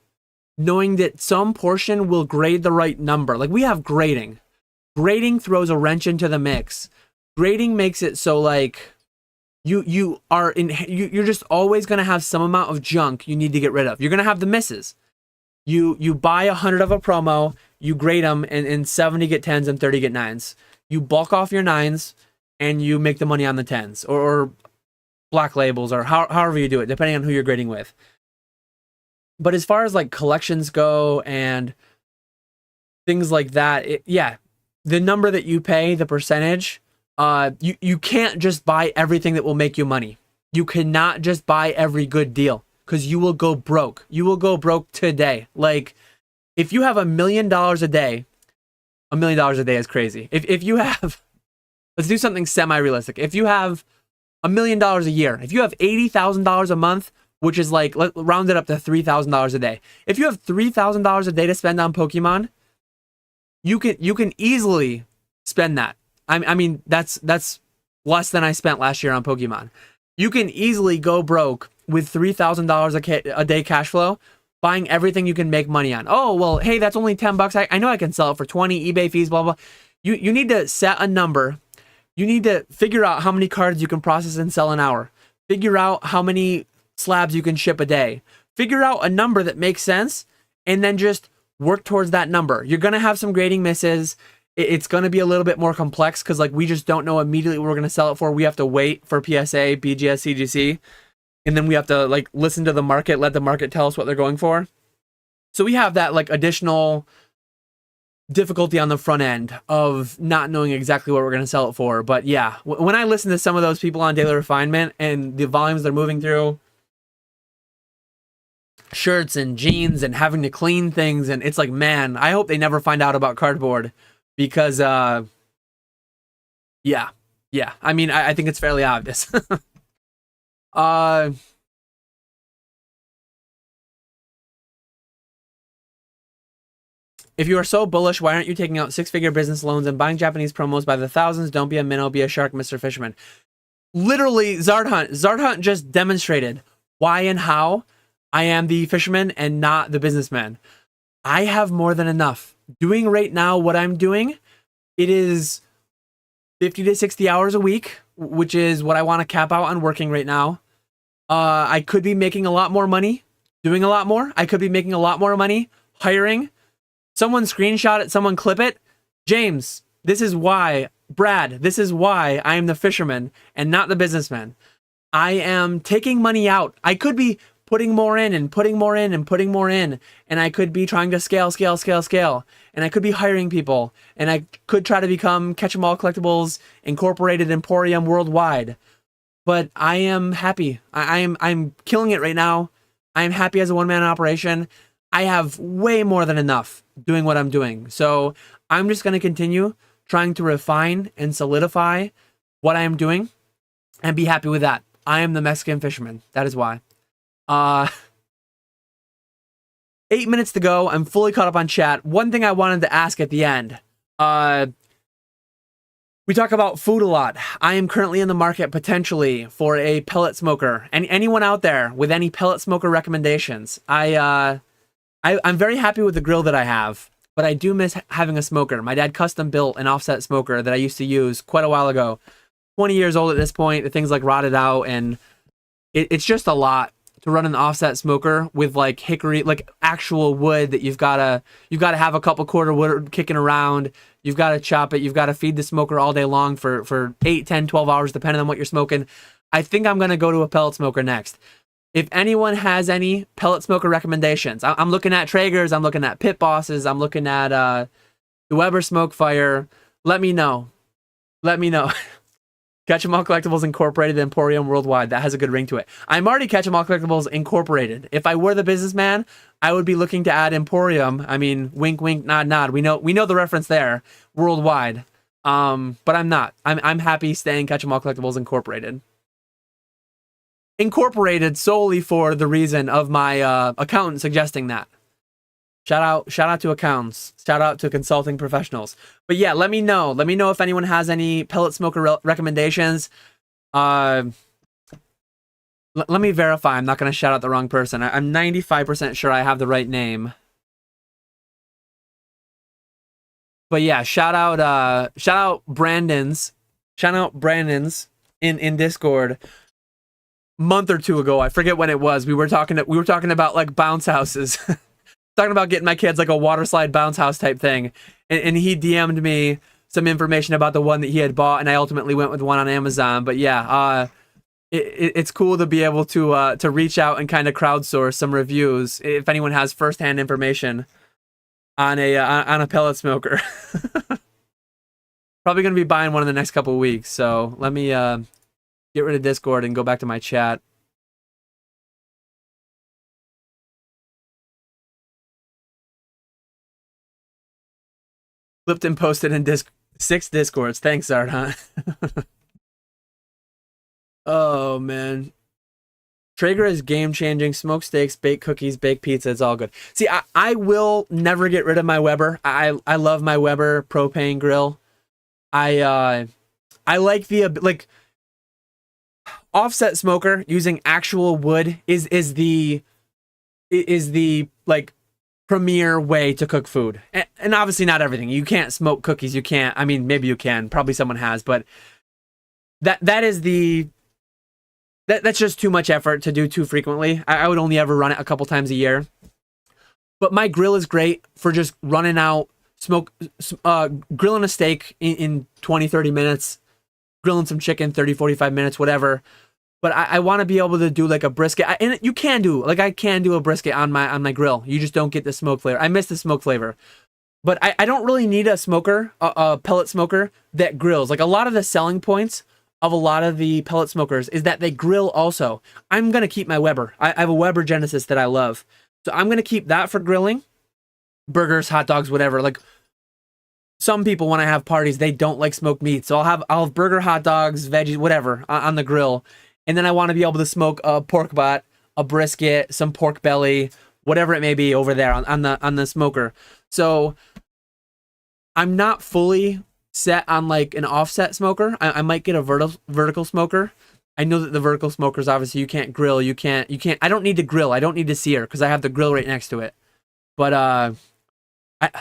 knowing that some portion will grade the right number. Like, we have grading. Grading throws a wrench into the mix. Grading makes it so, like, you're just always going to have some amount of junk you need to get rid of. You're going to have the misses. You buy 100 of a promo, you grade them, and 70 get 10s and 30 get 9s. You bulk off your 9s and you make the money on the 10s, or black labels, or however you do it, depending on who you're grading with. But as far as like collections go and things like that, the number that you pay, the percentage, you can't just buy everything that will make you money. You cannot just buy every good deal, because you will go broke. You will go broke today. Like, if you have $1 million a day, $1 million a day is crazy. If you have, let's do something semi-realistic. If you have $1 million a year, if you have $80,000 a month, which is like, let's round it up to $3,000 a day. If you have $3,000 a day to spend on Pokemon, you can easily spend that. I mean, that's less than I spent last year on Pokemon. You can easily go broke with $3,000 a day cash flow, buying everything you can make money on. Oh, well, hey, that's only $10. I know I can sell it for 20, eBay fees, blah, blah. You need to set a number. You need to figure out how many cards you can process and sell an hour. Figure out how many slabs you can ship a day. Figure out a number that makes sense, and then just work towards that number. You're going to have some grading misses. It's going to be a little bit more complex, because like, we just don't know immediately what we're going to sell it for. We have to wait for PSA, BGS, CGC, and then we have to like listen to the market, let the market tell us what they're going for. So we have that like additional difficulty on the front end of not knowing exactly what we're going to sell it for. But yeah, when I listen to some of those people on Daily Refinement and the volumes they're moving through, shirts and jeans and having to clean things, and it's like, man, I hope they never find out about cardboard, because yeah, I mean, I think it's fairly obvious. If you are so bullish, why aren't you taking out 6-figure business loans and buying Japanese promos by the thousands? Don't be a minnow, be a shark, Mr. Fisherman. Literally, Zardhunt just demonstrated why and how I am the fisherman and not the businessman. I have more than enough. Doing right now what I'm doing, it is 50 to 60 hours a week, which is what I want to cap out on working right now. I could be making a lot more money doing a lot more. I could be making a lot more money hiring. Someone screenshot it, someone clip it. James, this is why. Brad, this is why I am the fisherman and not the businessman. I am taking money out. I could be putting more in and putting more in and putting more in. And I could be trying to scale. And I could be hiring people. And I could try to become Catch 'em All Collectibles Incorporated Emporium worldwide. But I am happy. I'm killing it right now. I am happy as a one-man operation. I have way more than enough doing what I'm doing. So I'm just going to continue trying to refine and solidify what I am doing and be happy with that. I am the Mexican fisherman. That is why. 8 minutes to go. I'm fully caught up on chat. One thing I wanted to ask at the end. We talk about food a lot. I am currently in the market potentially for a pellet smoker. And anyone out there with any pellet smoker recommendations? I'm very happy with the grill that I have, but I do miss having a smoker. My dad custom built an offset smoker that I used to use quite a while ago. 20 years old at this point. The thing's like rotted out, and it's just a lot to run an offset smoker with like hickory, like actual wood that you've gotta have a couple quarter wood kicking around. You've got to chop it. You've got to feed the smoker all day long for 8, 10, 12 hours, depending on what you're smoking. I think I'm going to go to a pellet smoker next. If anyone has any pellet smoker recommendations, I'm looking at Traeger's, I'm looking at Pit Bosses, I'm looking at the Weber Smokefire. Let me know. Let me know. Catch 'em All Collectibles Incorporated Emporium Worldwide. That has a good ring to it. I'm already Catch 'em All Collectibles Incorporated. If I were the businessman, I would be looking to add Emporium. I mean, wink, wink, nod, nod. We know the reference there, worldwide. But I'm not. I'm happy staying Catch 'em All Collectibles Incorporated. Incorporated solely for the reason of my accountant suggesting that. Shout out to accountants. Shout out to consulting professionals. But yeah, let me know. Let me know if anyone has any pellet smoker recommendations. Let me verify. I'm not going to shout out the wrong person. I'm 95% sure I have the right name. But yeah, shout out Brandon's. Shout out Brandon's in Discord. Month or two ago, I forget when it was. We were talking about like bounce houses. Talking about getting my kids like a water slide bounce house type thing, and he DM'd me some information about the one that he had bought, and I ultimately went with one on Amazon. But yeah, it's cool to be able to reach out and kind of crowdsource some reviews if anyone has firsthand information on a pellet smoker. Probably gonna be buying one in the next couple of weeks. So let me get rid of Discord and go back to my chat. Flipped and posted in 6 Discords. Thanks, Zardon. Oh, man. Traeger is game-changing. Smoked steaks, baked cookies, baked pizza. It's all good. See, I will never get rid of my Weber. I love my Weber propane grill. I like the, like, offset smoker using actual wood is the like, premier way to cook food. And obviously not everything. You can't smoke cookies. You can't. I mean, maybe you can. Probably someone has, but that's just too much effort to do too frequently. I would only ever run it a couple times a year. But my grill is great for just running out, grilling a steak in 20, 30 minutes, grilling some chicken, 30, 45 minutes, whatever. But I want to be able to do like a brisket. And you can do, like I can do a brisket on my grill. You just don't get the smoke flavor. I miss the smoke flavor. But I don't really need a smoker, a pellet smoker that grills. Like a lot of the selling points of a lot of the pellet smokers is that they grill also. I'm going to keep my Weber. I have a Weber Genesis that I love. So I'm going to keep that for grilling. Burgers, hot dogs, whatever. Like some people, when I have parties, they don't like smoked meat. So I'll have burger, hot dogs, veggies, whatever on the grill. And then I want to be able to smoke a pork butt, a brisket, some pork belly, whatever it may be over there on the smoker. So I'm not fully set on like an offset smoker. I might get a vertical smoker. I know that the vertical smokers, obviously you can't grill. You can't. I don't need to grill. I don't need to sear because I have the grill right next to it. But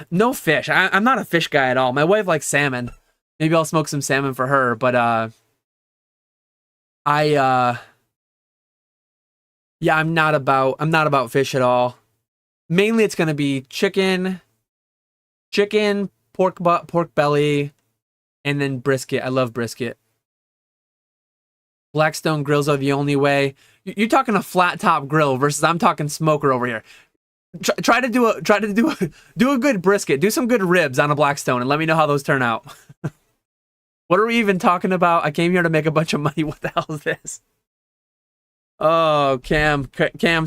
no fish. I'm not a fish guy at all. My wife likes salmon. Maybe I'll smoke some salmon for her. But yeah, I'm not about fish at all. Mainly it's going to be chicken, pork butt, pork belly, and then brisket. I love brisket. Blackstone grills are the only way. You're talking a flat top grill versus I'm talking smoker over here. Try to do a good brisket. Do some good ribs on a Blackstone and let me know how those turn out. What are we even talking about? I came here to make a bunch of money. What the hell is this? Oh, Cam,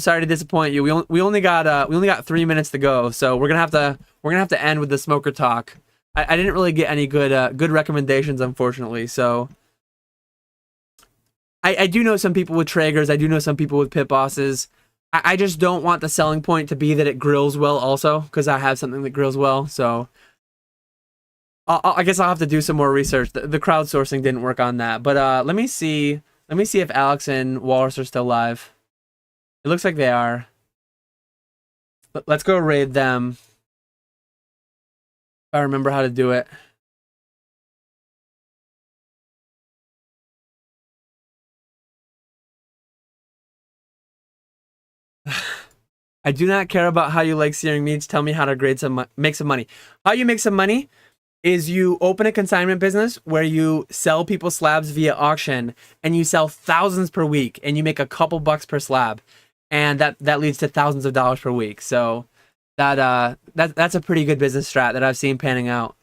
sorry to disappoint you. We only got 3 minutes to go, so we're gonna have to end with the smoker talk. I didn't really get any good recommendations, unfortunately. So I do know some people with Traegers. I do know some people with pit bosses. I just don't want the selling point to be that it grills well, also, because I have something that grills well. So I guess I'll have to do some more research. The crowdsourcing didn't work on that, but let me see. Let me see if Alex and Walrus are still live. It looks like they are. Let's go raid them. If I remember how to do it. I do not care about how you like searing meats. Tell me how to make some money. How you make some money is you open a consignment business where you sell people slabs via auction, and you sell thousands per week, and you make a couple bucks per slab, and that leads to thousands of dollars per week. So that's a pretty good business strat that I've seen panning out.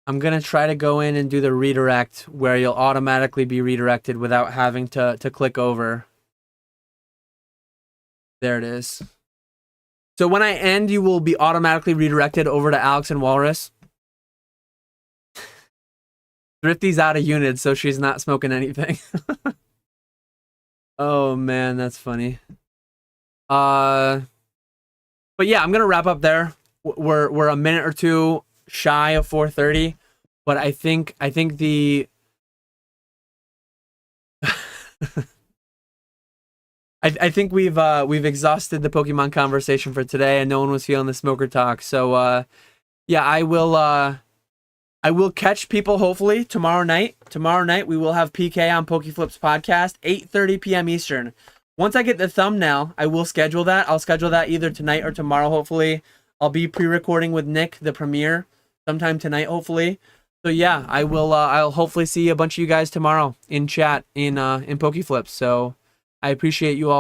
I'm gonna try to go in and do the redirect where you'll automatically be redirected without having to click over. There it is. So when I end, you will be automatically redirected over to Alex and Walrus. Thrifty's out of units, so she's not smoking anything. Oh man, that's funny. But yeah, I'm gonna wrap up there. We're a minute or two shy of 4:30, but I think the I think we've exhausted the Pokemon conversation for today, and no one was feeling the smoker talk. So yeah, I will catch people hopefully tomorrow night. Tomorrow night we will have PK on PokeFlips podcast, 8:30 p.m. Eastern. Once I get the thumbnail, I will schedule that. I'll schedule that either tonight or tomorrow. Hopefully, I'll be pre-recording with Nick the premiere sometime tonight. Hopefully. So yeah, I will. I'll hopefully see a bunch of you guys tomorrow in chat in PokeFlips. So I appreciate you all.